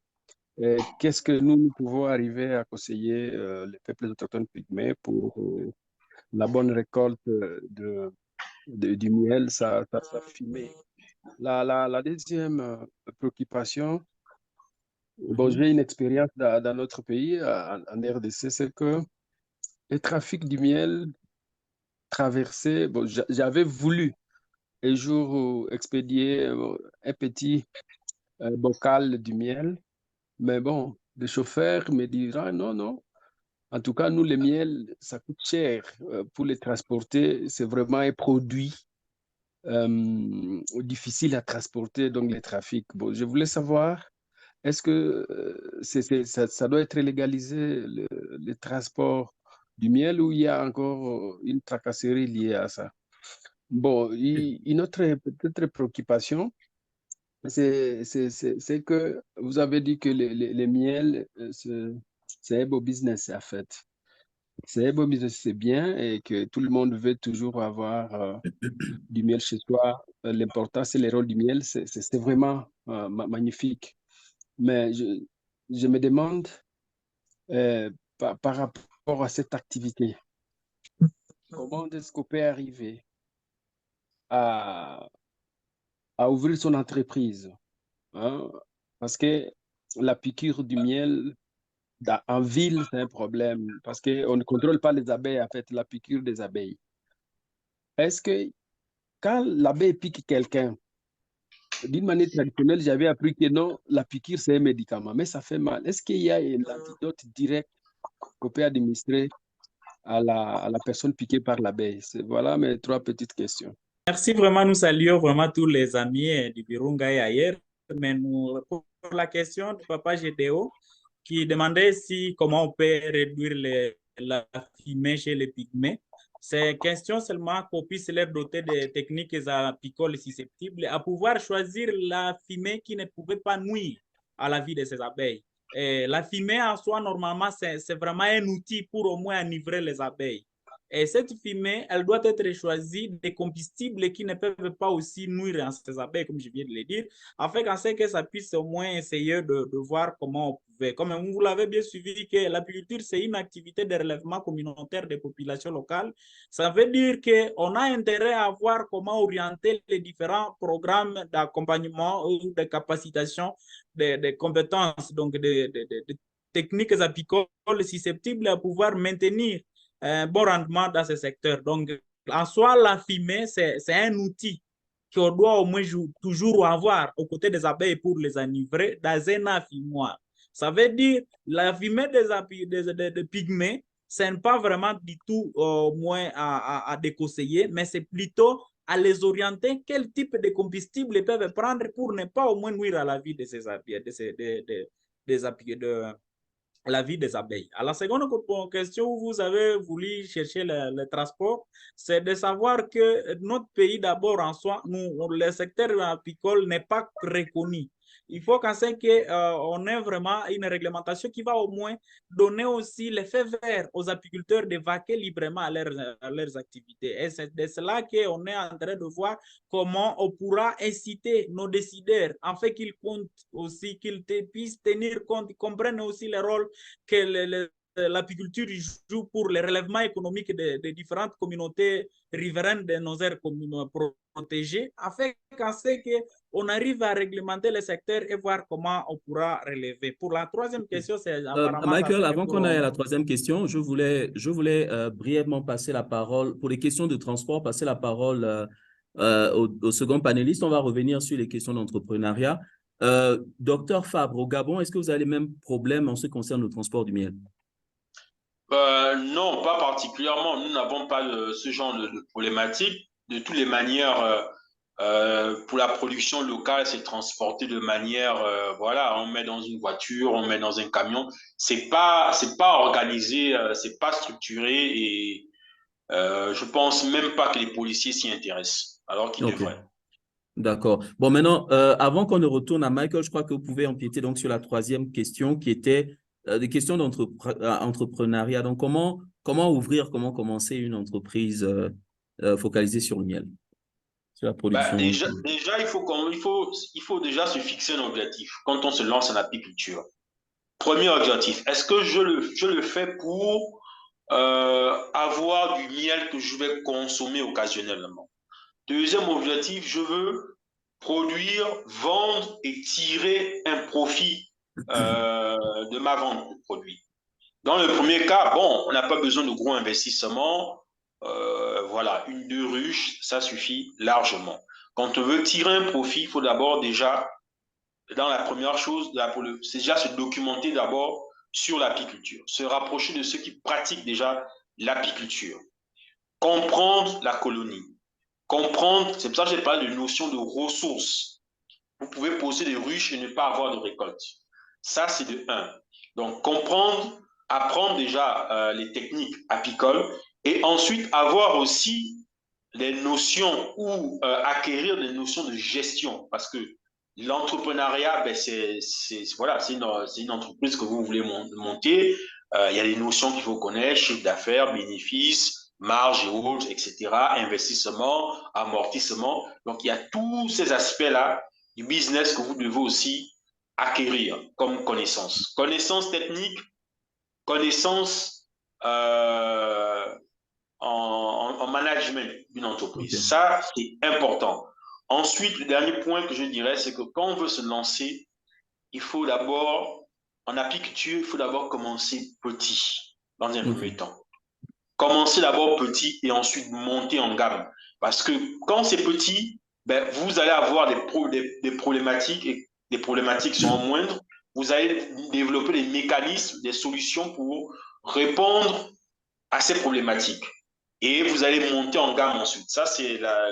qu'est-ce que nous pouvons arriver à conseiller les peuples autochtones pygmées pour la bonne récolte du miel, sa fumée. La deuxième préoccupation, bon, j'ai une expérience dans notre pays, en RDC, c'est que le trafic du miel traversé, bon, j'avais voulu un jour expédier un petit bocal du miel, mais bon, le chauffeur me dira non, non. En tout cas, nous, le miel, ça coûte cher pour les transporter. C'est vraiment un produit difficile à transporter, donc les trafics. Bon, je voulais savoir, est-ce que ça doit être légalisé, le transport du miel, ou il y a encore une tracasserie liée à ça? Bon, une autre peut-être préoccupation, c'est que vous avez dit que les miel, c'est un beau business, en fait. C'est un beau business, c'est bien, et que tout le monde veut toujours avoir du miel chez soi. L'important, c'est le rôle du miel, c'est vraiment magnifique. Mais je me demande, par rapport à cette activité, comment est-ce qu'on peut arriver à, à ouvrir son entreprise, hein? Parce que la piqûre du miel en ville, c'est un problème, parce qu'on ne contrôle pas les abeilles, en fait, la piqûre des abeilles. Est-ce que quand l'abeille pique quelqu'un, d'une manière traditionnelle, j'avais appris que non, la piqûre, c'est un médicament, mais ça fait mal. Est-ce qu'il y a un antidote direct qu'on peut administrer à la personne piquée par l'abeille? Voilà mes trois petites questions. Merci vraiment, nous saluons vraiment tous les amis du Virunga et ailleurs. Mais nous, pour la question du papa Gédéo, qui demandait comment on peut réduire la fumée chez les pygmées. C'est question seulement qu'on puisse leur doter des techniques apicoles susceptibles à pouvoir choisir la fumée qui ne pouvait pas nuire à la vie de ces abeilles. Et la fumée en soi, normalement, c'est vraiment un outil pour au moins enivrer les abeilles. Et cette fumée, elle doit être choisie des combustibles qui ne peuvent pas aussi nuire à ces abeilles, comme je viens de le dire, afin que ça puisse au moins essayer de voir comment on pouvait. Comme vous l'avez bien suivi, que l'apiculture, c'est une activité de relèvement communautaire des populations locales. Ça veut dire qu'on a intérêt à voir comment orienter les différents programmes d'accompagnement ou de capacitation des compétences, donc des techniques apicoles susceptibles à pouvoir maintenir un bon rendement dans ce secteur. Donc, en soi, la fumée, c'est un outil qu'on doit au moins toujours avoir aux côtés des abeilles pour les enivrer dans un affumoir. Ça veut dire la fumée des pygmées, ce n'est pas vraiment du tout au moins à déconseiller, mais c'est plutôt à les orienter quel type de combustible ils peuvent prendre pour ne pas au moins nuire à la vie de ces abeilles, la vie des abeilles. À la seconde question où vous avez voulu chercher le transport, c'est de savoir que notre pays d'abord en soi, le secteur apicole n'est pas reconnu. Il faut qu'on sait qu'on ait vraiment une réglementation qui va au moins donner aussi l'effet vert aux apiculteurs de vaquer librement à leurs activités. Et c'est de cela qu'on est en train de voir comment on pourra inciter nos décideurs afin qu'ils comptent aussi, qu'ils puissent tenir compte, comprennent aussi le rôle que l'apiculture joue pour le relèvement économique des différentes communautés riveraines de nos aires protégées, afin qu'on arrive à réglementer le secteur et voir comment on pourra relever. Pour la troisième question, c'est apparemment... Michael, avant qu'on aille à la troisième question, je voulais brièvement passer la parole, pour les questions de transport, passer la parole au second panéliste. On va revenir sur les questions d'entrepreneuriat. Docteur Fabre, au Gabon, est-ce que vous avez les mêmes problèmes en ce qui concerne le transport du miel? Non, pas particulièrement. Nous n'avons pas ce genre de problématique. De toutes les manières, pour la production locale, c'est transporté de manière, voilà, on met dans une voiture, on met dans un camion. C'est pas organisé, c'est pas structuré et je pense même pas que les policiers s'y intéressent, alors qu'ils devraient. D'accord. Bon, maintenant, avant qu'on ne retourne à Michael, je crois que vous pouvez empiéter donc sur la troisième question qui était des questions d'entrepreneuriat. Donc, comment ouvrir, comment commencer une entreprise focalisée sur le miel, sur la production? Déjà, il faut déjà se fixer un objectif quand on se lance en apiculture. Premier objectif, est-ce que je le fais pour avoir du miel que je vais consommer occasionnellement? Deuxième objectif, je veux produire, vendre et tirer un profit de ma vente de produits. Dans le premier cas, bon, on n'a pas besoin de gros investissements. Voilà, 1-2 ruches, ça suffit largement. Quand on veut tirer un profit, il faut d'abord déjà, dans la première chose, c'est déjà se documenter d'abord sur l'apiculture, se rapprocher de ceux qui pratiquent déjà l'apiculture, comprendre la colonie, comprendre, c'est pour ça que j'ai parlé de notion de ressources. Vous pouvez poser des ruches et ne pas avoir de récolte. Ça, c'est de 1. Donc, comprendre, apprendre déjà les techniques apicoles et ensuite avoir aussi les notions ou acquérir des notions de gestion parce que l'entrepreneuriat, ben, c'est une entreprise que vous voulez monter. Il y a des notions qu'il faut connaître, chiffre d'affaires, bénéfices, marge et autres, etc., investissement, amortissement. Donc, il y a tous ces aspects-là du business que vous devez aussi acquérir comme connaissance. Connaissance technique, connaissance en management d'une entreprise. Okay. Ça, c'est important. Ensuite, le dernier point que je dirais, c'est que quand on veut se lancer, il faut d'abord, en apiculture, il faut d'abord commencer petit, dans un premier temps. Commencez d'abord petit et ensuite monter en gamme. Parce que quand c'est petit, ben, vous allez avoir des problématiques et les problématiques sont moindres. Vous allez développer des mécanismes, des solutions pour répondre à ces problématiques. Et vous allez monter en gamme ensuite. Ça, c'est la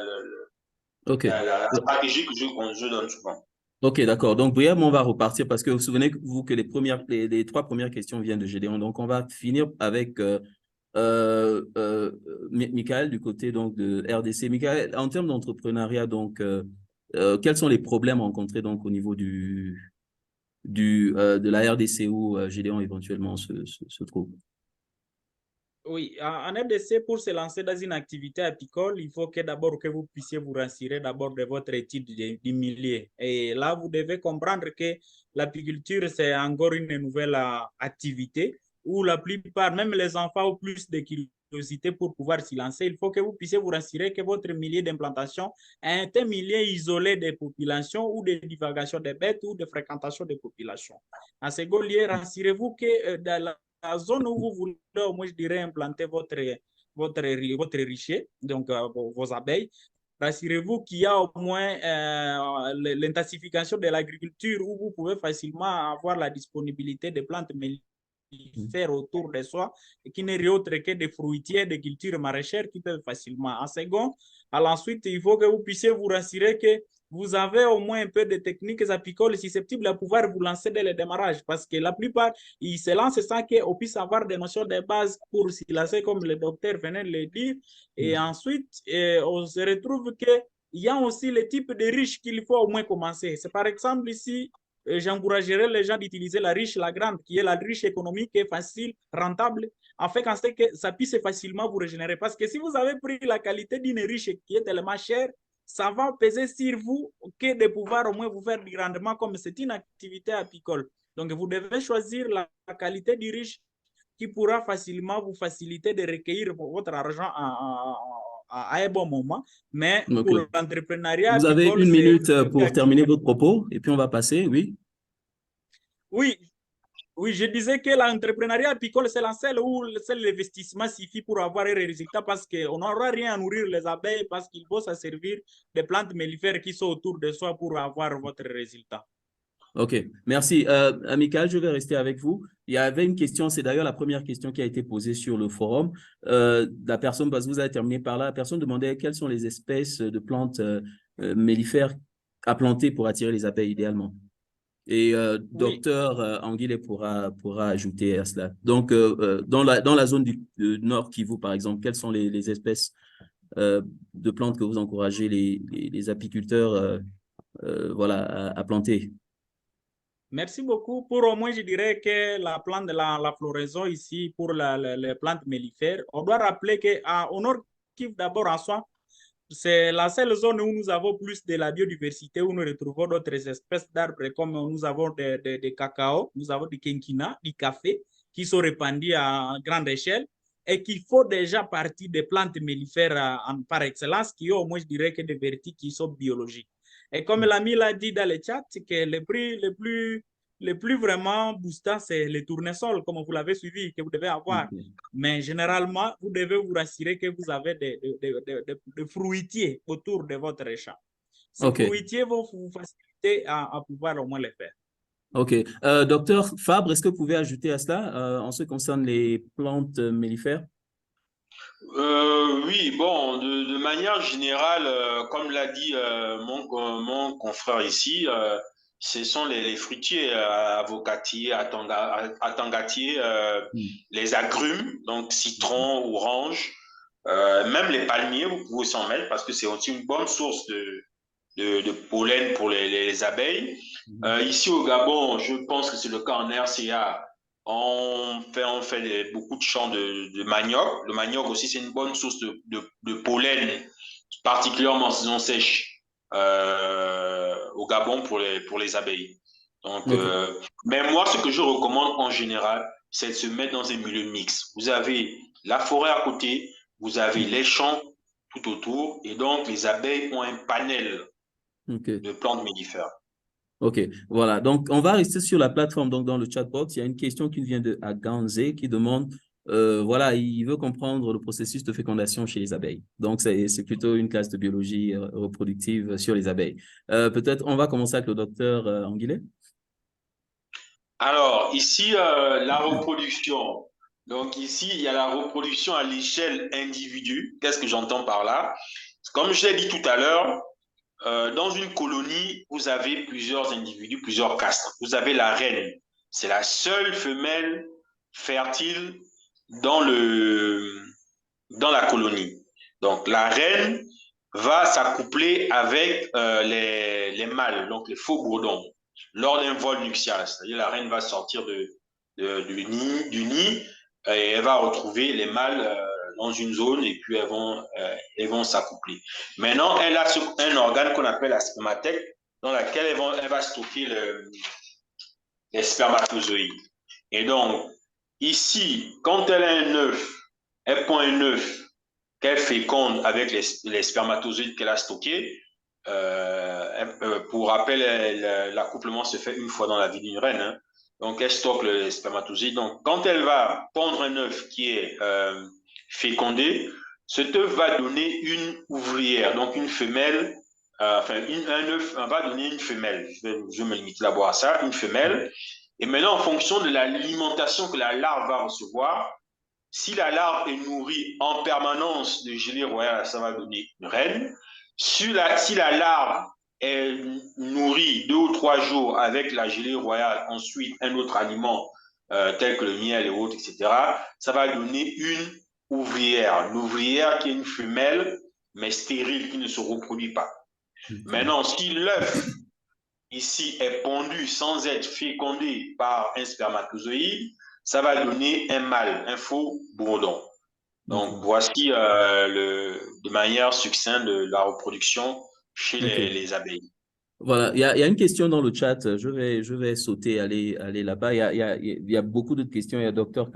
stratégie que je donne souvent. Ok, d'accord. Donc, brièvement, on va repartir parce que vous vous souvenez, vous, que les 3 premières questions viennent de Gédéon. Donc, on va finir avec Michael, du côté donc de RDC. Michael, en termes d'entrepreneuriat, donc, quels sont les problèmes rencontrés donc au niveau de la RDC où Gédéon éventuellement se trouve? Oui, en RDC, pour se lancer dans une activité apicole, il faut que d'abord que vous puissiez vous rassurer d'abord de votre étude du milieu. Et là, vous devez comprendre que l'apiculture, c'est encore une nouvelle activité où la plupart, même les enfants, ont plus de curiosité pour pouvoir s'y lancer. Il faut que vous puissiez vous rassurer que votre milieu d'implantation est un milieu isolé des populations ou de divagation des bêtes ou de fréquentation des populations. En second lieu, rassurez-vous que dans la zone où vous voulez, moi je dirais, implanter votre richet, donc vos abeilles, rassurez-vous qu'il y a au moins l'intensification de l'agriculture où vous pouvez facilement avoir la disponibilité de plantes mellifères autour de soi et qui n'est rien autre que des fruitiers, des cultures maraîchères qui peuvent facilement. En second, ensuite, il faut que vous puissiez vous rassurer que vous avez au moins un peu de techniques apicoles susceptibles de pouvoir vous lancer dès le démarrage parce que la plupart, ils se lancent sans qu'on puisse avoir des notions de base pour s'y lancer comme le docteur venait de le dire. Et ensuite, on se retrouve qu'il y a aussi le type de riche qu'il faut au moins commencer. C'est par exemple ici, j'encouragerais les gens d'utiliser la riche, la grande, qui est la riche économique, qui est facile, rentable, afin que ça puisse facilement vous régénérer. Parce que si vous avez pris la qualité d'une riche qui est tellement chère, ça va peser sur vous que de pouvoir au moins vous faire du rendement comme c'est une activité apicole. Donc, vous devez choisir la qualité du riche qui pourra facilement vous faciliter de recueillir votre argent à un bon moment. Mais pour l'entrepreneuriat Vous avez apicole, une minute pour terminer votre propos et puis on va passer, oui. Oui, oui, je disais que l'entrepreneuriat apicole, c'est la seule où l'investissement suffit pour avoir un résultat parce qu'on n'aura rien à nourrir les abeilles parce qu'il faut se servir des plantes mellifères qui sont autour de soi pour avoir votre résultat. OK, merci. Amical, je vais rester avec vous. Il y avait une question, c'est d'ailleurs la première question qui a été posée sur le forum. La personne, parce que vous avez terminé par là, la personne demandait quelles sont les espèces de plantes mellifères à planter pour attirer les abeilles idéalement. Et docteur Anguille pourra ajouter à cela. Donc, dans la zone du Nord Kivu, par exemple, quelles sont les espèces de plantes que vous encouragez les apiculteurs voilà, à planter? Merci beaucoup. Pour au moins, je dirais que la plante de la floraison ici, pour les plantes mellifères, on doit rappeler qu'au Nord Kivu, d'abord en soi, c'est la seule zone où nous avons plus de la biodiversité, où nous retrouvons d'autres espèces d'arbres, comme nous avons des cacao, nous avons du quinquina, du café, qui sont répandus à grande échelle et qui font déjà partie des plantes mellifères par excellence, qui ont au moins, je dirais, que des vertus qui sont biologiques. Et comme l'ami l'a dit dans le chat, que le plus vraiment boostant, c'est le tournesol, comme vous l'avez suivi, que vous devez avoir. Mais généralement, vous devez vous rassurer que vous avez des fruitiers autour de votre champ. Ces fruitiers vont vous faciliter à pouvoir au moins les faire. OK. Docteur Fabre, est-ce que vous pouvez ajouter à cela en ce qui concerne les plantes mellifères? Oui, bon, de manière générale, comme l'a dit mon confrère ici, ce sont les fruitiers, avocatiers, attangatiers, les agrumes, donc citron, orange, même les palmiers, vous pouvez s'en mettre parce que c'est aussi une bonne source de pollen pour les abeilles. Ici au Gabon, je pense que c'est le cas en RCA. On fait beaucoup de champs de manioc. Le manioc aussi, c'est une bonne source de pollen, particulièrement en saison sèche au Gabon pour les abeilles. Donc, mais moi, ce que je recommande en général, c'est de se mettre dans un milieu mixte. Vous avez la forêt à côté, vous avez les champs tout autour, et donc les abeilles ont un panel de plantes mellifères. OK, voilà. Donc, on va rester sur la plateforme. Donc, dans le chatbot, il y a une question qui vient de Aganze qui demande, voilà, il veut comprendre le processus de fécondation chez les abeilles. Donc, c'est plutôt une classe de biologie reproductive sur les abeilles. Peut-être, on va commencer avec le docteur Anguille. Alors, ici, la reproduction. Donc, ici, il y a la reproduction à l'échelle individu. Qu'est-ce que j'entends par là? Comme je l'ai dit tout à l'heure, dans une colonie, vous avez plusieurs individus, plusieurs castes. Vous avez la reine. C'est la seule femelle fertile dans la colonie. Donc, la reine va s'accoupler avec les mâles, donc les faux bourdons, lors d'un vol nuptial. C'est-à-dire la reine va sortir du nid et elle va retrouver les mâles dans une zone et puis elles vont s'accoupler. Maintenant, elle a un organe qu'on appelle la spermathèque dans laquelle elle va stocker les spermatozoïdes. Et donc, ici, quand elle a un œuf, elle prend un œuf qu'elle féconde avec les spermatozoïdes qu'elle a stockés. Pour rappel, l'accouplement se fait une fois dans la vie d'une reine. Hein. Donc, elle stocke les spermatozoïdes. Donc, quand elle va pondre un œuf qui est fécondé, cet œuf va donner une ouvrière, donc une femelle. Un œuf va donner une femelle. Je vais me limiter d'abord à ça, une femelle. Et maintenant, en fonction de l'alimentation que la larve va recevoir, si la larve est nourrie en permanence de gelée royale, ça va donner une reine. Si la larve est nourrie 2 ou 3 jours avec la gelée royale, ensuite un autre aliment tel que le miel et autres, etc., ça va donner une ouvrière qui est une femelle, mais stérile, qui ne se reproduit pas. Maintenant, si l'œuf ici est pondu sans être fécondé par un spermatozoïde, ça va donner un mâle, un faux bourdon. Donc, voici de manière succincte de la reproduction chez les abeilles. Voilà, il y a une question dans le chat. Je vais sauter, aller là-bas. Il y a beaucoup d'autres questions. Il y a Docteur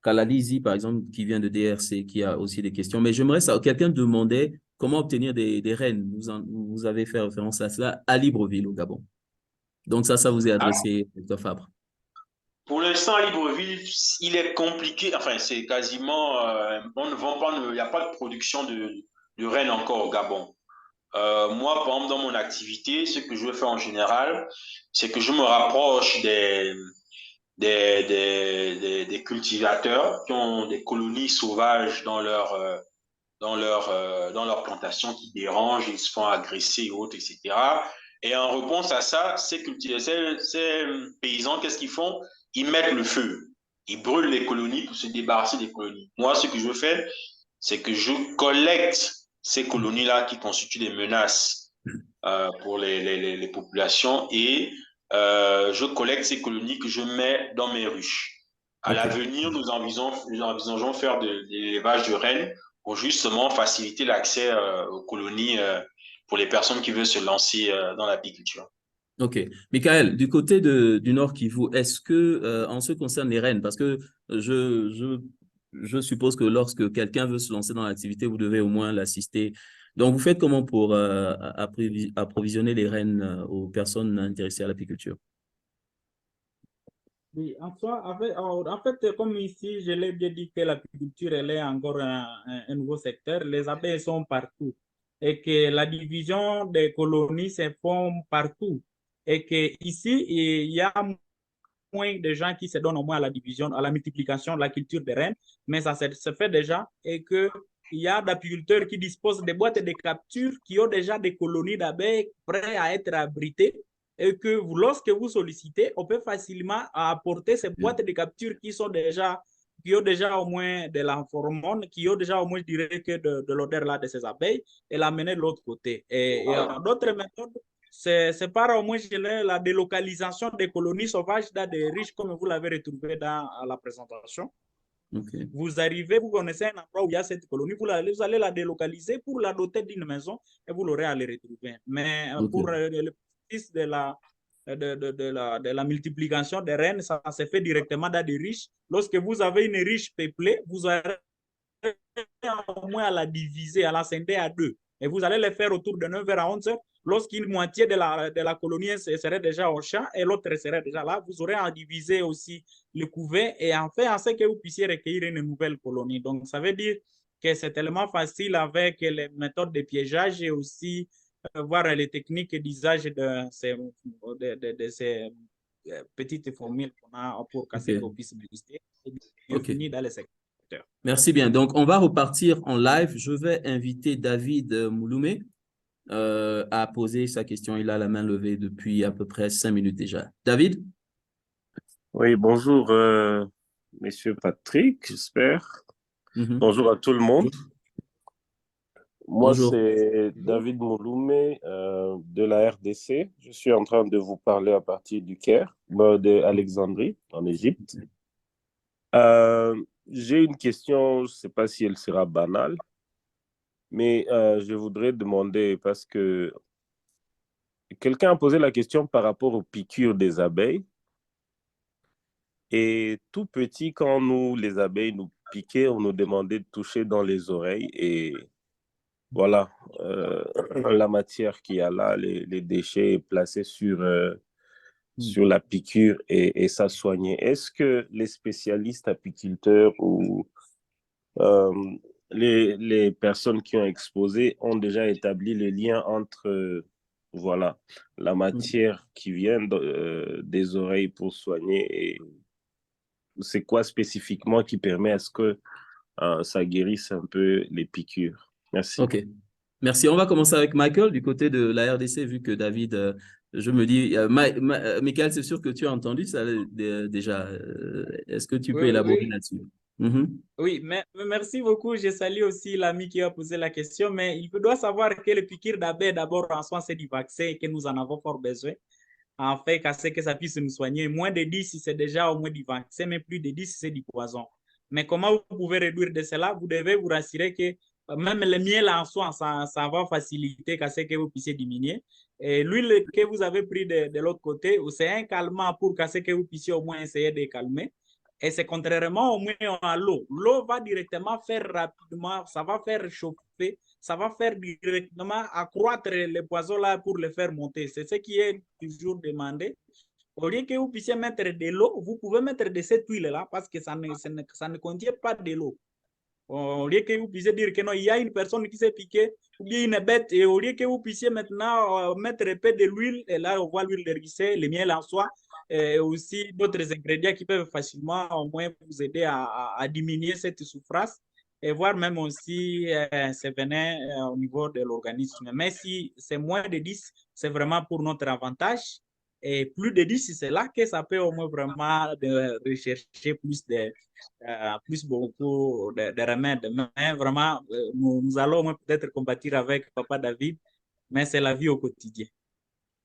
Kalalizi, par exemple, qui vient de DRC, qui a aussi des questions. Mais j'aimerais savoir, quelqu'un demandait comment obtenir des reines. Vous avez fait référence à cela à Libreville, au Gabon. Donc ça vous est adressé, Dr Fabre. Pour l'instant, à Libreville, il est compliqué. Enfin, c'est quasiment... on ne vend pas, il n'y a pas de production de reines encore au Gabon. Moi, par exemple, dans mon activité, ce que je fais en général, c'est que je me rapproche des cultivateurs qui ont des colonies sauvages dans leur plantation qui dérangent, ils se font agresser et autres, etc. Et en réponse à ça, ces paysans, qu'est-ce qu'ils font? Ils mettent le feu. Ils brûlent les colonies pour se débarrasser des colonies. Moi, ce que je fais, c'est que je collecte ces colonies-là qui constituent des menaces pour les populations et je collecte ces colonies que je mets dans mes ruches. À l'avenir, nous envisageons faire de l'élevage de rennes pour justement faciliter l'accès aux colonies pour les personnes qui veulent se lancer dans l'apiculture. Ok. Michael, du côté du Nord Kivu, est-ce que, en ce qui concerne les rennes, parce que je suppose que lorsque quelqu'un veut se lancer dans l'activité, vous devez au moins l'assister. Donc, vous faites comment pour approvisionner les rennes aux personnes intéressées à l'apiculture? Oui, en soi, en fait, comme ici, je l'ai bien dit que l'apiculture, elle est encore un nouveau secteur. Les abeilles sont partout et que la division des colonies se font partout. Et que ici, il y a moins de gens qui se donnent au moins à la division, à la multiplication, de la culture des reines, mais ça se fait déjà et que il y a d'apiculteurs qui disposent de boîtes de capture qui ont déjà des colonies d'abeilles prêtes à être abritées et que lorsque vous sollicitez, on peut facilement apporter ces boîtes de capture qui ont déjà au moins de la hormone, qui ont déjà au moins, je dirais, que de l'odeur là de ces abeilles et l'amener de l'autre côté. Et d'autres méthodes, c'est par au moins la délocalisation des colonies sauvages dans des riches, comme vous l'avez retrouvé dans la présentation. Okay. Vous arrivez, vous connaissez un endroit où il y a cette colonie, vous allez la délocaliser pour la doter d'une maison et vous l'aurez à les retrouver. Mais pour le processus de la multiplication des reines, ça se fait directement dans des riches. Lorsque vous avez une riche peuplée, vous aurez au moins à la diviser, à la scinder à 2. Et vous allez les faire autour de 9h à 11h. Lorsqu'une moitié de la colonie serait déjà au champ et l'autre serait déjà là, vous aurez à diviser aussi le couvert et en fait, en ce que vous puissiez recueillir une nouvelle colonie. Donc, ça veut dire que c'est tellement facile avec les méthodes de piégeage et aussi voir les techniques d'usage de ces petites formules qu'on a pour casser qu'on puisse exister et bienvenue dans les secteurs. Merci bien. Donc, on va repartir en live. Je vais inviter David Mouloumé à poser sa question. Il a la main levée depuis à peu près 5 minutes déjà. David? Oui, bonjour, Monsieur Patrick, j'espère. Mhm. Bonjour à tout le monde. Moi, Bonjour. c'est David Mouloumé de la RDC. Je suis en train de vous parler à partir du Caire, d'Alexandrie, en Égypte. J'ai une question, je ne sais pas si elle sera banale, mais je voudrais demander, parce que quelqu'un a posé la question par rapport aux piqûres des abeilles. Et tout petit, quand nous, les abeilles, nous piquaient, on nous demandait de toucher dans les oreilles. Et voilà, la matière qu'il y a là, les déchets est placée sur la piqûre et ça soignait. Est-ce que les spécialistes apiculteurs ou euh, les personnes qui ont exposé ont déjà établi le lien entre voilà, la matière qui vient des oreilles pour soigner et c'est quoi spécifiquement qui permet à ce que ça guérisse un peu les piqûres? Merci. OK. Merci. On va commencer avec Michael du côté de la RDC, vu que David, je me dis, Michael, c'est sûr que tu as entendu ça déjà. Est-ce que tu peux Oui, élaborer oui, là-dessus? Mhm. oui, mais merci beaucoup. Je salue aussi l'ami qui a posé la question, mais il doit savoir que le piqûre d'abeille, d'abord, en soi, c'est du vaccin et que nous en avons fort besoin. En fait, qu'à ce que ça puisse nous soigner. Moins de 10, si c'est déjà au moins du vaccin, mais plus de 10, si c'est du poison. Mais comment vous pouvez réduire de cela? Vous devez vous rassurer que même le miel en soi, ça va faciliter qu'à ce que vous puissiez diminuer. Et l'huile que vous avez pris de l'autre côté, c'est un calmant pour qu'à ce que vous puissiez au moins essayer de calmer. Et c'est contrairement au moins à l'eau. L'eau va directement faire rapidement, ça va faire chauffer, ça va faire directement accroître les poisons là pour les faire monter. C'est ce qui est toujours demandé. Au lieu que vous puissiez mettre de l'eau, vous pouvez mettre de cette huile-là parce que ça ne contient pas de l'eau. Au lieu que vous puissiez dire que non, il y a une personne qui s'est piquée ou bien une bête, et au lieu que vous puissiez maintenant mettre un peu de l'huile, et là on voit l'huile de ricin, le miel en soi, et aussi d'autres ingrédients qui peuvent facilement au moins vous aider à diminuer cette souffrance et voir même aussi ces venins au niveau de l'organisme. Mais si c'est moins de 10, c'est vraiment pour notre avantage. Et plus de 10, c'est là que ça peut au moins vraiment rechercher plus beaucoup de remèdes. Mais vraiment, nous allons au moins peut-être combattre avec Papa David, mais c'est la vie au quotidien.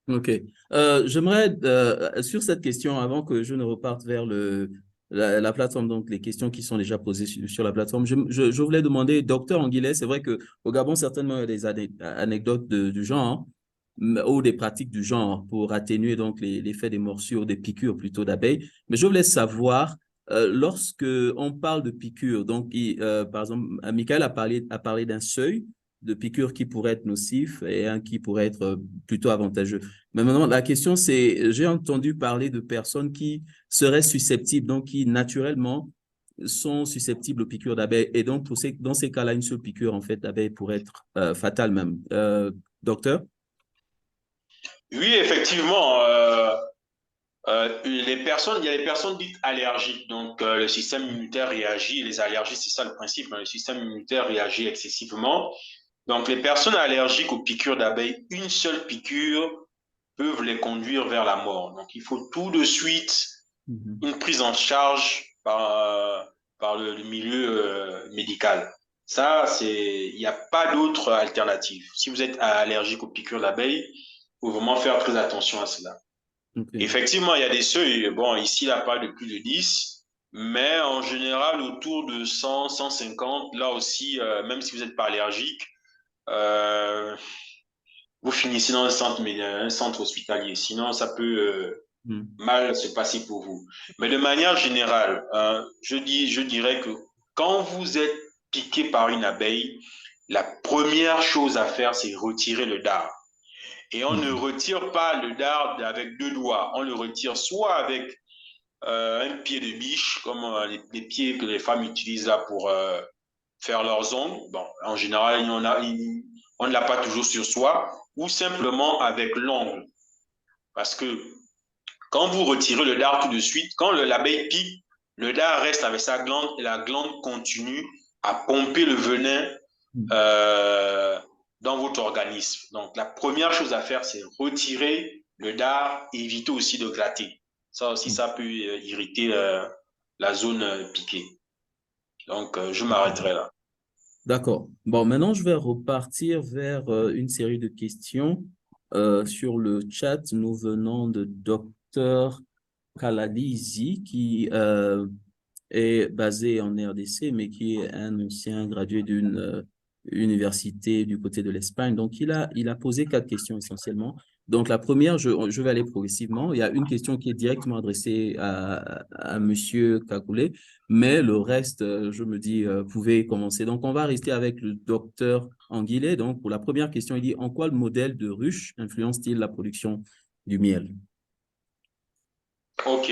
OK. J'aimerais, sur cette question, avant que je ne reparte vers la plateforme, donc les questions qui sont déjà posées sur la plateforme, je voulais demander, docteur Anguillet, c'est vrai qu'au Gabon, certainement, il y a des anecdotes du genre, ou des pratiques du genre pour atténuer donc l'effet des morsures, des piqûres plutôt d'abeilles. Mais je voulais savoir, lorsque on parle de piqûres, donc par exemple, Michael a parlé d'un seuil de piqûres qui pourrait être nocif et un qui pourrait être plutôt avantageux. Mais maintenant, la question, c'est, j'ai entendu parler de personnes qui seraient susceptibles, donc qui naturellement sont susceptibles aux piqûres d'abeilles. Et donc, dans ces cas-là, une seule piqûre, en fait, d'abeille pourrait être fatale même. Docteur? Oui, effectivement. Il y a les personnes dites allergiques. Donc, le système immunitaire réagit. Les allergies, c'est ça le principe. Hein, le système immunitaire réagit excessivement. Donc, les personnes allergiques aux piqûres d'abeilles, une seule piqûre peuvent les conduire vers la mort. Donc, il faut tout de suite une prise en charge par le milieu médical. Ça, il n'y a pas d'autre alternative. Si vous êtes allergique aux piqûres d'abeilles, il faut vraiment faire très attention à cela. Okay. Effectivement, il y a des seuils. Bon, ici, il n'y a pas de plus de 10, mais en général, autour de 100, 150, là aussi, même si vous n'êtes pas allergique, vous finissez dans un centre hospitalier. Sinon, ça peut mal se passer pour vous. Mais de manière générale, je dirais que quand vous êtes piqué par une abeille, la première chose à faire, c'est retirer le dard. Et on ne retire pas le dard avec deux doigts. On le retire soit avec un pied de biche, comme les pieds que les femmes utilisent là pour faire leurs ongles. Bon, en général, on ne l'a pas toujours sur soi, ou simplement avec l'ongle. Parce que quand vous retirez le dard tout de suite, quand l'abeille pique, le dard reste avec sa glande et la glande continue à pomper le venin dans votre organisme. Donc, la première chose à faire, c'est retirer le dard et éviter aussi de gratter. Ça aussi, ça peut irriter la zone piquée. Donc, je m'arrêterai là. D'accord. Bon, maintenant, je vais repartir vers une série de questions sur le chat. Nous venons de Dr. Kalalizi, qui est basé en RDC, mais qui est un ancien gradué d'une université du côté de l'Espagne. Donc, il a posé 4 questions essentiellement. Donc, la première, je vais aller progressivement. Il y a une question qui est directement adressée à Monsieur Kakoulé, mais le reste, je me dis, pouvez commencer. Donc, on va rester avec le docteur Anguillet. Donc, pour la première question, il dit, en quoi le modèle de ruche influence-t-il la production du miel? OK.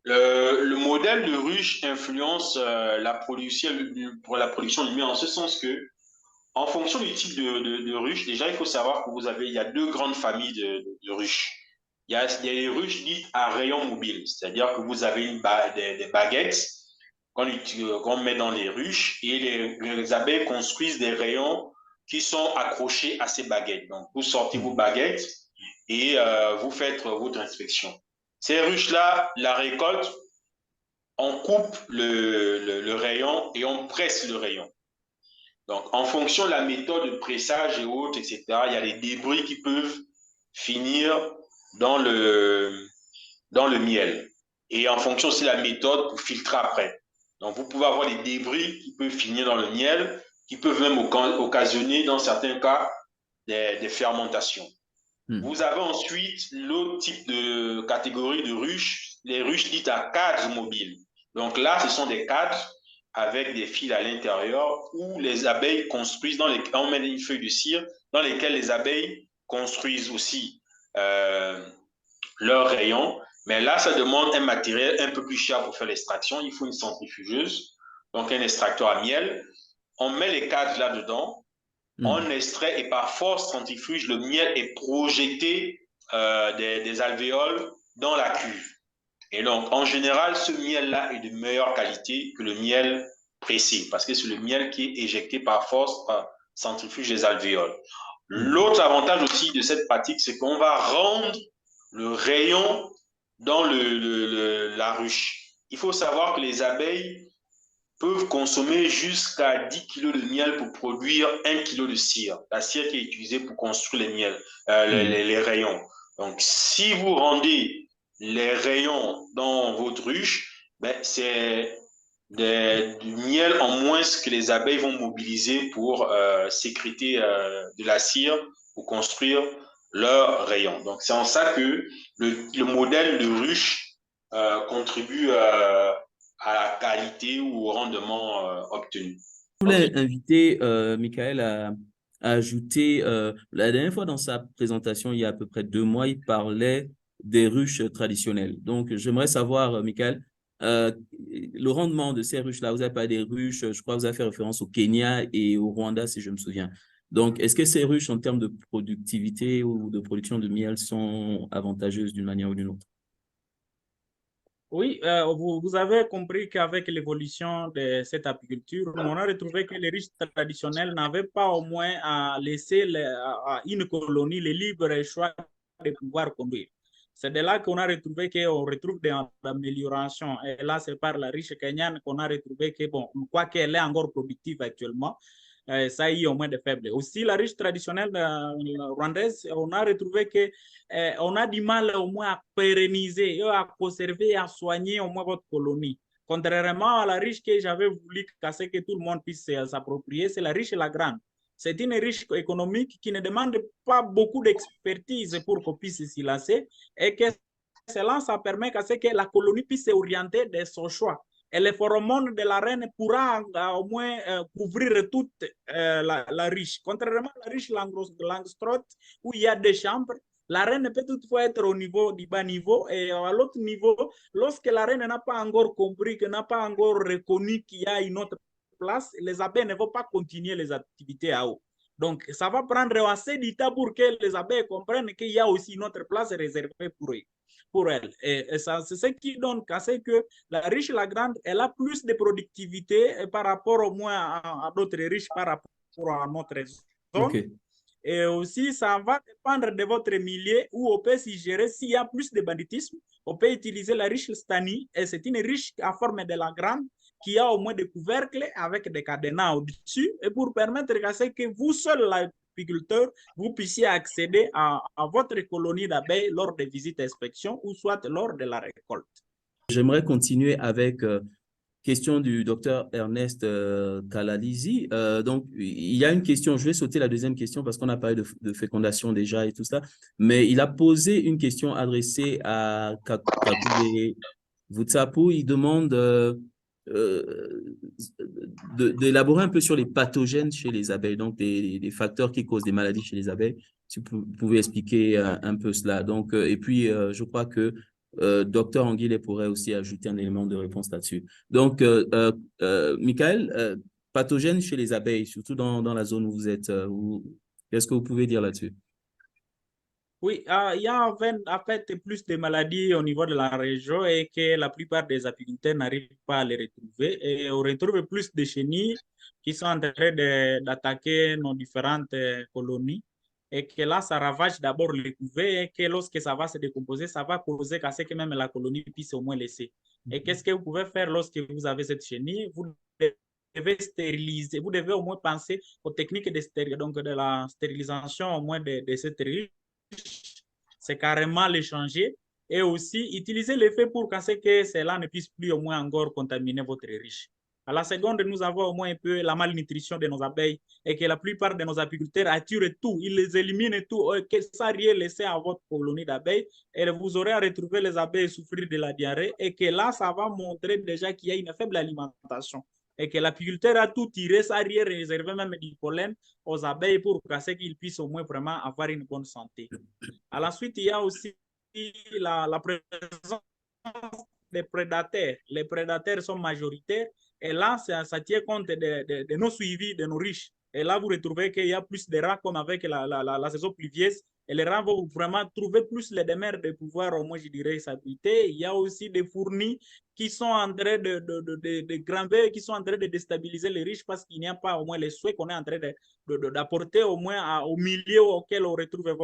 Le modèle de ruche influence pour la production du miel en ce sens que, en fonction du type de ruche, déjà, il faut savoir que il y a 2 grandes familles de ruches. Il y a les ruches dites à rayon mobile, c'est-à-dire que vous avez des baguettes qu'on met dans les ruches et les abeilles construisent des rayons qui sont accrochés à ces baguettes. Donc, vous sortez vos baguettes et vous faites votre inspection. Ces ruches-là, la récolte, on coupe le rayon et on presse le rayon. Donc, en fonction de la méthode de pressage et autres, etc., il y a des débris qui peuvent finir dans le miel. Et en fonction aussi de la méthode pour filtrer après. Donc, vous pouvez avoir des débris qui peuvent finir dans le miel, qui peuvent même occasionner, dans certains cas, des fermentations. Vous avez ensuite l'autre type de catégorie de ruches, les ruches dites à cadre mobile. Donc là, ce sont des cadres avec des fils à l'intérieur où les abeilles construisent, on met une feuille de cire dans lesquelles les abeilles construisent aussi leurs rayons. Mais là, ça demande un matériel un peu plus cher pour faire l'extraction. Il faut une centrifugeuse, donc un extracteur à miel. On met les cadres là-dedans. On extrait et par force centrifuge, le miel est projeté des alvéoles dans la cuve. Et donc, en général, ce miel-là est de meilleure qualité que le miel pressé parce que c'est le miel qui est éjecté par force par centrifuge des alvéoles. L'autre avantage aussi de cette pratique, c'est qu'on va rendre le rayon dans la ruche. Il faut savoir que les abeilles peuvent consommer jusqu'à 10 kg de miel pour produire 1 kg de cire. La cire qui est utilisée pour construire les rayons. Donc, si vous rendez les rayons dans votre ruche, ben, c'est du miel en moins que les abeilles vont mobiliser pour sécréter de la cire pour construire leurs rayons. Donc, c'est en ça que le modèle de ruche contribue à la qualité ou au rendement obtenu. Je voulais inviter Michael à ajouter, la dernière fois dans sa présentation, il y a à peu près 2 mois, il parlait des ruches traditionnelles. Donc, j'aimerais savoir, Michael, le rendement de ces ruches-là, vous avez pas des ruches, je crois que vous avez fait référence au Kenya et au Rwanda, si je me souviens. Donc, est-ce que ces ruches, en termes de productivité ou de production de miel, sont avantageuses d'une manière ou d'une autre? Oui, vous avez compris qu'avec l'évolution de cette apiculture, on a retrouvé que les riches traditionnels n'avaient pas au moins à laisser à une colonie le libre choix de pouvoir conduire. C'est de là qu'on a retrouvé qu'on retrouve des améliorations. Et là, c'est par la riche kenyane qu'on a retrouvé que, bon, quoi qu'elle est encore productive actuellement, ça y est au moins de faible. Aussi, la riche traditionnelle rwandaise, on a retrouvé que on a du mal au moins à pérenniser, à conserver et à soigner au moins votre colonie. Contrairement à la riche que j'avais voulu casser, que tout le monde puisse s'approprier, c'est la riche et la grande. C'est une riche économique qui ne demande pas beaucoup d'expertise pour qu'on puisse s'y lancer et que cela, ça permet que la colonie puisse s'orienter de son choix. Et les phéromones de la reine pourra au moins couvrir toute la riche. Contrairement à la riche Langstroth, où il y a des chambres, la reine peut toutefois être au niveau du bas niveau et à l'autre niveau, lorsque la reine n'a pas encore compris, que n'a pas encore reconnu qu'il y a une autre place, les abeilles ne vont pas continuer les activités à haut. Donc, ça va prendre assez de temps pour que les abeilles comprennent qu'il y a aussi une autre place réservée pour elles. Et ça, c'est ce qui donne qu'à ce que la riche, la grande, elle a plus de productivité par rapport au moins à d'autres riches par rapport à notre zone. Okay. Et aussi, ça va dépendre de votre milieu où on peut s'y gérer. S'il y a plus de banditisme, on peut utiliser la ruche stanie. Et c'est une ruche à forme de la grande qui a au moins des couvercles avec des cadenas au-dessus et pour permettre que vous seul, l'apiculteur, vous puissiez accéder à votre colonie d'abeilles lors des visites d'inspection ou soit lors de la récolte. J'aimerais continuer avec question du docteur Ernest Kalalizi. Donc, il y a une question, je vais sauter la deuxième question parce qu'on a parlé de fécondation déjà et tout ça, mais il a posé une question adressée à Kakule Vutsapu. Il demande d'élaborer un peu sur les pathogènes chez les abeilles, donc des facteurs qui causent des maladies chez les abeilles. Si vous pouvez expliquer un peu cela. Donc, et puis, je crois que Docteur Anguille pourrait aussi ajouter un élément de réponse là-dessus. Donc, Michael, pathogène chez les abeilles, surtout dans la zone où vous êtes, qu'est-ce que vous pouvez dire là-dessus? Oui, il y a en fait plus de maladies au niveau de la région et que la plupart des apiculteurs n'arrivent pas à les retrouver. Et on retrouve plus de chenilles qui sont en train d'attaquer nos différentes colonies. Et que là, ça ravage d'abord les couvées et que lorsque ça va se décomposer, ça va causer qu'à ce que même la colonie puisse au moins laisser. Et qu'est-ce que vous pouvez faire lorsque vous avez cette chenille? Vous devez stériliser, vous devez au moins penser aux techniques donc de la stérilisation au moins de cette riche. C'est carrément l'échanger et aussi utiliser l'effet pour que cela ne puisse plus au moins encore contaminer votre riche. À la seconde, nous avons au moins un peu la malnutrition de nos abeilles et que la plupart de nos apiculteurs attirent tout, ils les éliminent tout, sans rien laisser à votre colonie d'abeilles et vous aurez à retrouver les abeilles souffrir de la diarrhée et que là, ça va montrer déjà qu'il y a une faible alimentation et que l'apiculteur a tout tiré, sans rien réserver même du pollen aux abeilles pour qu'ils puissent au moins vraiment avoir une bonne santé. À la suite, il y a aussi la présence des prédateurs. Les prédateurs sont majoritaires et là, ça tient compte de nos suivis, de nos riches. Et là, vous retrouvez qu'il y a plus de rats comme avec la saison pluvieuse. Et les rats vont vraiment trouver plus les demeures de pouvoir, au moins, je dirais, s'habiter. Il y a aussi des fournis qui sont en train de grimper, qui sont en train de déstabiliser les riches parce qu'il n'y a pas au moins les souhaits qu'on est en train d'apporter au moins au milieu auquel on retrouve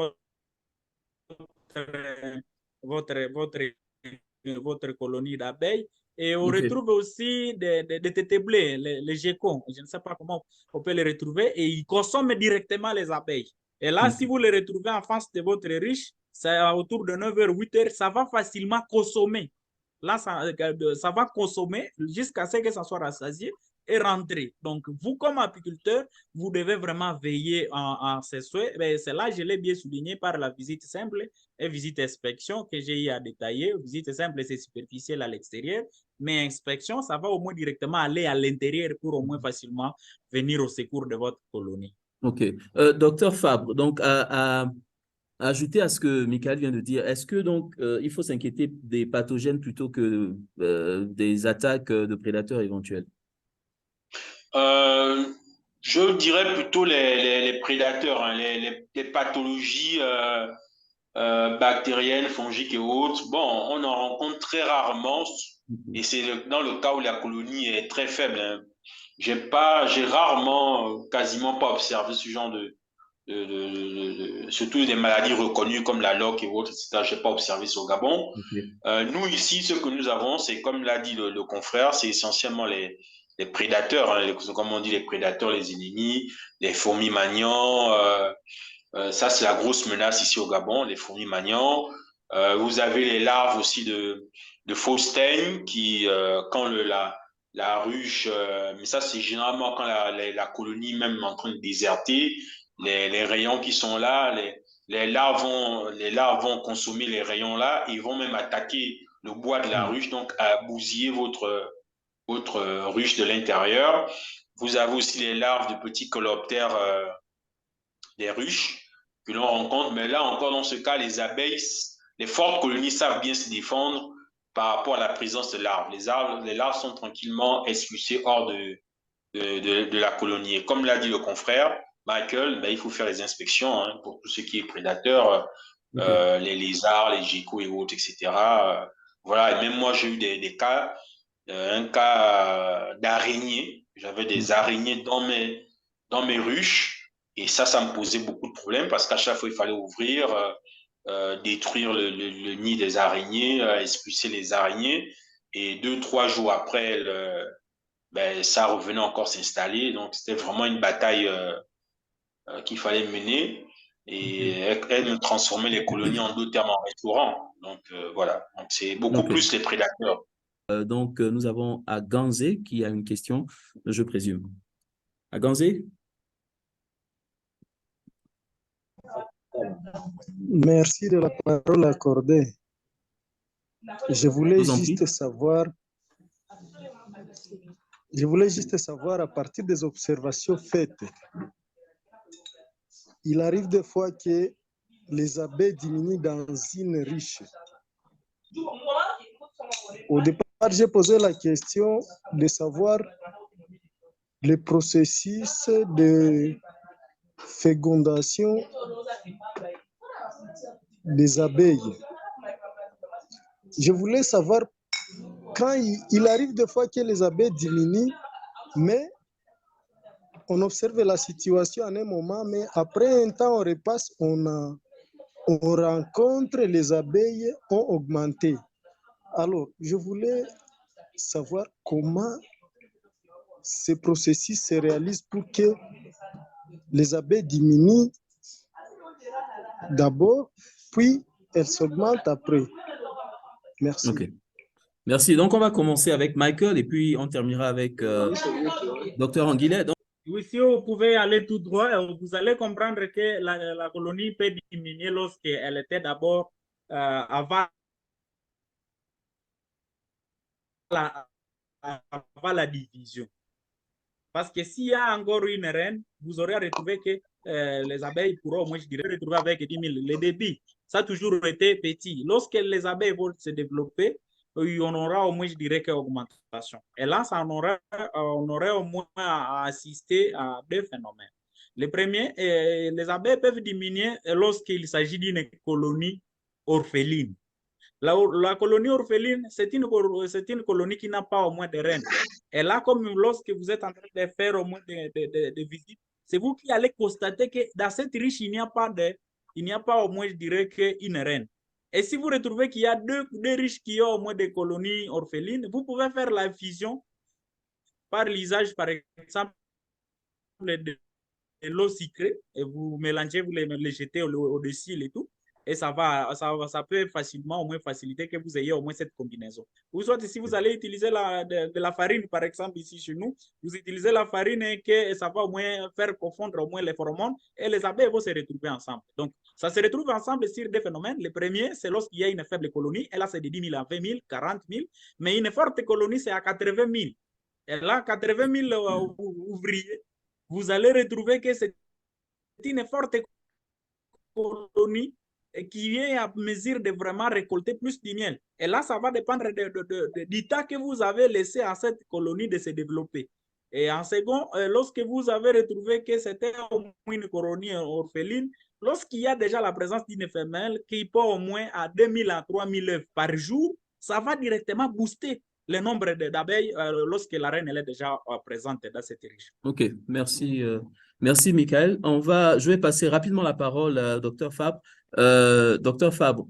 votre colonie d'abeilles. Et on retrouve aussi des tétéblés, les geckos. Je ne sais pas comment on peut les retrouver. Et ils consomment directement les abeilles. Et là, si vous les retrouvez en face de votre riche, c'est autour de 9h, 8h, ça va facilement consommer. Là, ça va consommer jusqu'à ce que ça soit rassasié et rentrer. Donc, vous, comme apiculteur, vous devez vraiment veiller à ces souhaits. C'est là, je l'ai bien souligné par la visite simple et visite inspection que j'ai eu à détailler. Visite simple, c'est superficielle à l'extérieur, mais inspection, ça va au moins directement aller à l'intérieur pour au moins facilement venir au secours de votre colonie. OK. Docteur Fabre, donc ajouter à ce que Michael vient de dire, est-ce que donc il faut s'inquiéter des pathogènes plutôt que des attaques de prédateurs éventuels? Je dirais plutôt les prédateurs, hein, les pathologies bactériennes, fongiques et autres. Bon, on en rencontre très rarement et c'est dans le cas où la colonie est très faible. Hein. J'ai rarement, quasiment pas observé ce genre surtout des maladies reconnues comme la loque et autres, etc. Je n'ai pas observé ça au Gabon. Nous, ici, ce que nous avons, c'est comme l'a dit le confrère, c'est essentiellement les prédateurs, hein, comme on dit, les prédateurs, les ennemis, les fourmis magnans. Ça, c'est la grosse menace ici au Gabon, les fourmis magnans. Vous avez les larves aussi de Faustin qui, quand la ruche, mais ça, c'est généralement quand la colonie même est en train de déserter, les rayons qui sont là, les larves vont consommer les rayons là, et ils vont même attaquer le bois de la ruche, donc à bousiller votre ruche de l'intérieur. Vous avez aussi les larves de petits coléoptères des ruches que l'on rencontre, mais là encore dans ce cas, les abeilles, les fortes colonies savent bien se défendre par rapport à la présence de larves. Les larves sont tranquillement expulsées hors de la colonie. Et comme l'a dit le confrère Michael, ben, il faut faire les inspections hein, pour tout ce qui est prédateur, les lézards, les geckos et autres, etc. Voilà, et même moi j'ai eu des cas, un cas d'araignées. J'avais des araignées dans mes ruches. Et ça me posait beaucoup de problèmes parce qu'à chaque fois, il fallait ouvrir, détruire le nid des araignées, expulser les araignées. Et 2-3 jours après, ça revenait encore s'installer. Donc, c'était vraiment une bataille qu'il fallait mener. Et elle nous transformait les colonies en deux termes en restaurant. Donc, voilà. Donc, c'est beaucoup plus les prédateurs. Donc, nous avons Aganzé qui a une question, je présume. Aganzé? Merci de la parole accordée. Je voulais juste savoir à partir des observations faites, il arrive des fois que les abeilles diminuent dans une riche. Au départ, j'ai posé la question de savoir le processus de fécondation des abeilles. Je voulais savoir quand il arrive des fois que les abeilles diminuent, mais on observe la situation à un moment, mais après un temps, on repasse, on rencontre les abeilles ont augmenté. Alors, je voulais savoir comment ce processus se réalise pour que les abeilles diminuent d'abord, puis elles s'augmentent après. Merci. Ok. Merci. Donc, on va commencer avec Michael et puis on terminera avec Dr. Anguillet. Donc, oui, si vous pouvez aller tout droit, vous allez comprendre que la colonie peut diminuer lorsqu'elle était d'abord avant la division. Parce que s'il y a encore une reine, vous aurez retrouvé que les abeilles pourront, moi je dirais, retrouver avec 10 000. Le débit, ça a toujours été petit. Lorsque les abeilles vont se développer, on aura au moins, je dirais, qu'augmentation. Et là, on aurait au moins à assister à deux phénomènes. Le premier, les abeilles peuvent diminuer lorsqu'il s'agit d'une colonie orpheline. La colonie orpheline, c'est une colonie qui n'a pas au moins de reines. Et là, comme lorsque vous êtes en train de faire au moins des visites, c'est vous qui allez constater que dans cette riche, il n'y a pas au moins, je dirais, qu'une reine. Et si vous retrouvez qu'il y a deux riches qui ont au moins des colonies orphelines, vous pouvez faire la fusion par l'usage, par exemple, de l'eau sucrée, et vous mélangez, vous les jetez au-dessus et tout. Et ça peut facilement, au moins faciliter que vous ayez au moins cette combinaison. Ou soit si vous allez utiliser de la farine, par exemple, ici chez nous, vous utilisez la farine et que ça va au moins faire confondre au moins les phéromones et les abeilles vont se retrouver ensemble. Donc, ça se retrouve ensemble sur deux phénomènes. Le premier, c'est lorsqu'il y a une faible colonie, et là, c'est de 10 000 à 20 000, 40 000, mais une forte colonie, c'est à 80 000. Et là, 80 000 ouvriers, vous allez retrouver que c'est une forte colonie qui vient à mesure de vraiment récolter plus du miel. Et là, ça va dépendre du temps que vous avez laissé à cette colonie de se développer. Et en second, lorsque vous avez retrouvé que c'était au moins une colonie orpheline, lorsqu'il y a déjà la présence d'une femelle qui peut au moins à 2 000 à 3 000 œufs par jour, ça va directement booster le nombre d'abeilles lorsque la reine elle est déjà présente dans cette région. Ok, merci. Merci, Michael. Je vais passer rapidement la parole à Dr. Fabre. Dr. Fabre,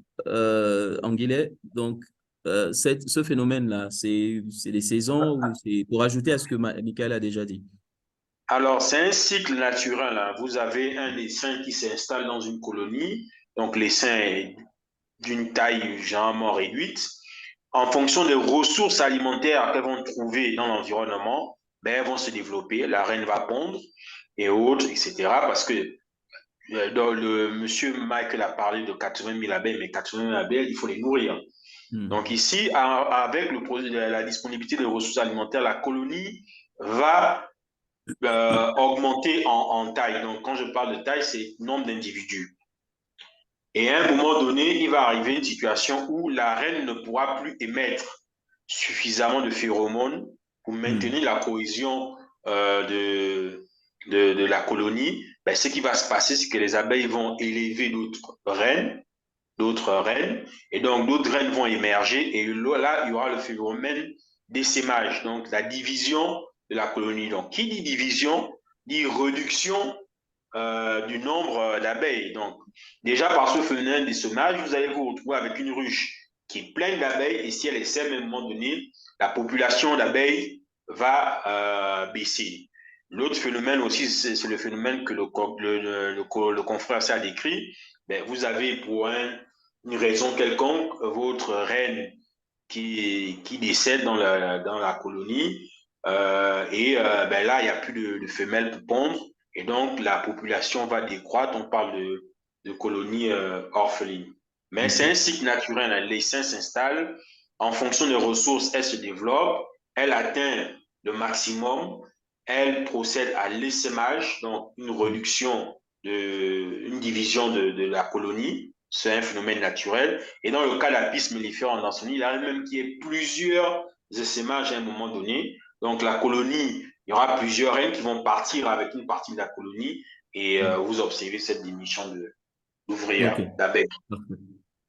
Anguillet, donc, ce phénomène-là, c'est des saisons ou c'est pour ajouter à ce que Michael a déjà dit? Alors, c'est un cycle naturel, hein. Vous avez un essaim qui s'installe dans une colonie. Donc, l'essaim est d'une taille généralement réduite. En fonction des ressources alimentaires qu'elles vont trouver dans l'environnement, elles vont se développer. La reine va pondre et autres, etc. Parce que monsieur Michael a parlé de 80 000 abeilles, mais 80 000 abeilles, il faut les nourrir. Donc ici, avec la disponibilité des ressources alimentaires, la colonie va augmenter en taille. Donc quand je parle de taille, c'est nombre d'individus. Et à un moment donné, il va arriver une situation où la reine ne pourra plus émettre suffisamment de phéromones pour maintenir la cohésion de la colonie. Ce qui va se passer, c'est que les abeilles vont élever d'autres reines, et donc d'autres reines vont émerger, et là, il y aura le phénomène d'essaimage, donc la division de la colonie. Donc, qui dit division, dit réduction du nombre d'abeilles. Donc, déjà par ce phénomène d'essaimage, vous allez vous retrouver avec une ruche qui est pleine d'abeilles et si elle essaime à un moment donné, la population d'abeilles va baisser. L'autre phénomène aussi, c'est le phénomène que le confrère a décrit. Ben, vous avez pour une raison quelconque votre reine qui décède dans la colonie ben là, il n'y a plus de femelles pour pondre et donc la population va décroître. On parle de colonies orphelines. Mais c'est un cycle naturel. L'essaim s'installe. En fonction des ressources, elle se développe. Elle atteint le maximum. Elle procède à l'essaimage, donc une réduction, une division de la colonie. C'est un phénomène naturel. Et dans le cas de la Apis mellifera en Tanzanie, il arrive même qu'il y ait plusieurs essaimages à un moment donné. Donc, la colonie, il y aura plusieurs reines qui vont partir avec une partie de la colonie et vous observez cette diminution d'ouvrières, d'abeilles.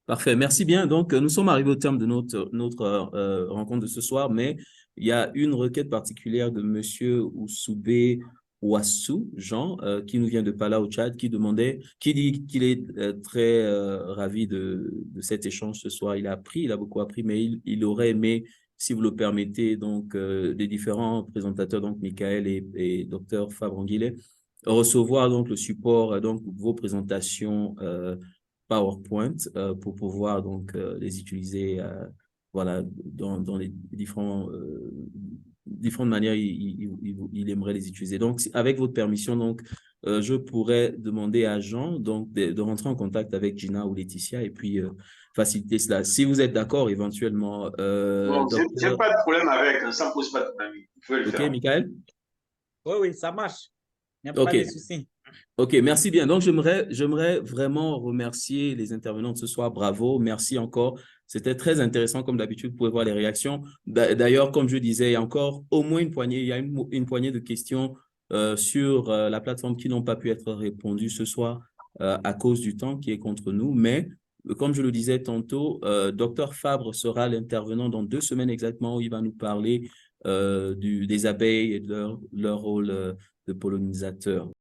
Parfait, merci bien. Donc, nous sommes arrivés au terme de notre rencontre de ce soir, mais il y a une requête particulière de M. Oussoubé Ouassou, Jean, qui nous vient de Pala au Tchad, qui dit qu'il est très ravi de cet échange ce soir. Il a beaucoup appris, mais il aurait aimé, si vous le permettez, donc les différents présentateurs, donc Michael et Dr Fabre Anguillet, recevoir donc le support, donc vos présentations PowerPoint pour pouvoir donc les utiliser voilà, dans les différentes manières, il aimerait les utiliser. Donc, avec votre permission, donc, je pourrais demander à Jean donc, de rentrer en contact avec Gina ou Laetitia et puis faciliter cela. Si vous êtes d'accord, éventuellement. Non, j'ai pas de problème avec, ça ne pose pas de problème. Vous pouvez le faire. OK, Michael? Oui, ça marche. Il n'y a pas de souci. OK, merci bien. Donc, j'aimerais vraiment remercier les intervenants de ce soir. Bravo, merci encore. C'était très intéressant, comme d'habitude, vous pouvez voir les réactions. D'ailleurs, comme je disais, il y a encore au moins une poignée de questions sur la plateforme qui n'ont pas pu être répondues ce soir à cause du temps qui est contre nous. Mais, comme je le disais tantôt, Dr Fabre sera l'intervenant dans 2 semaines exactement où il va nous parler des abeilles et de leur rôle de pollinisateur.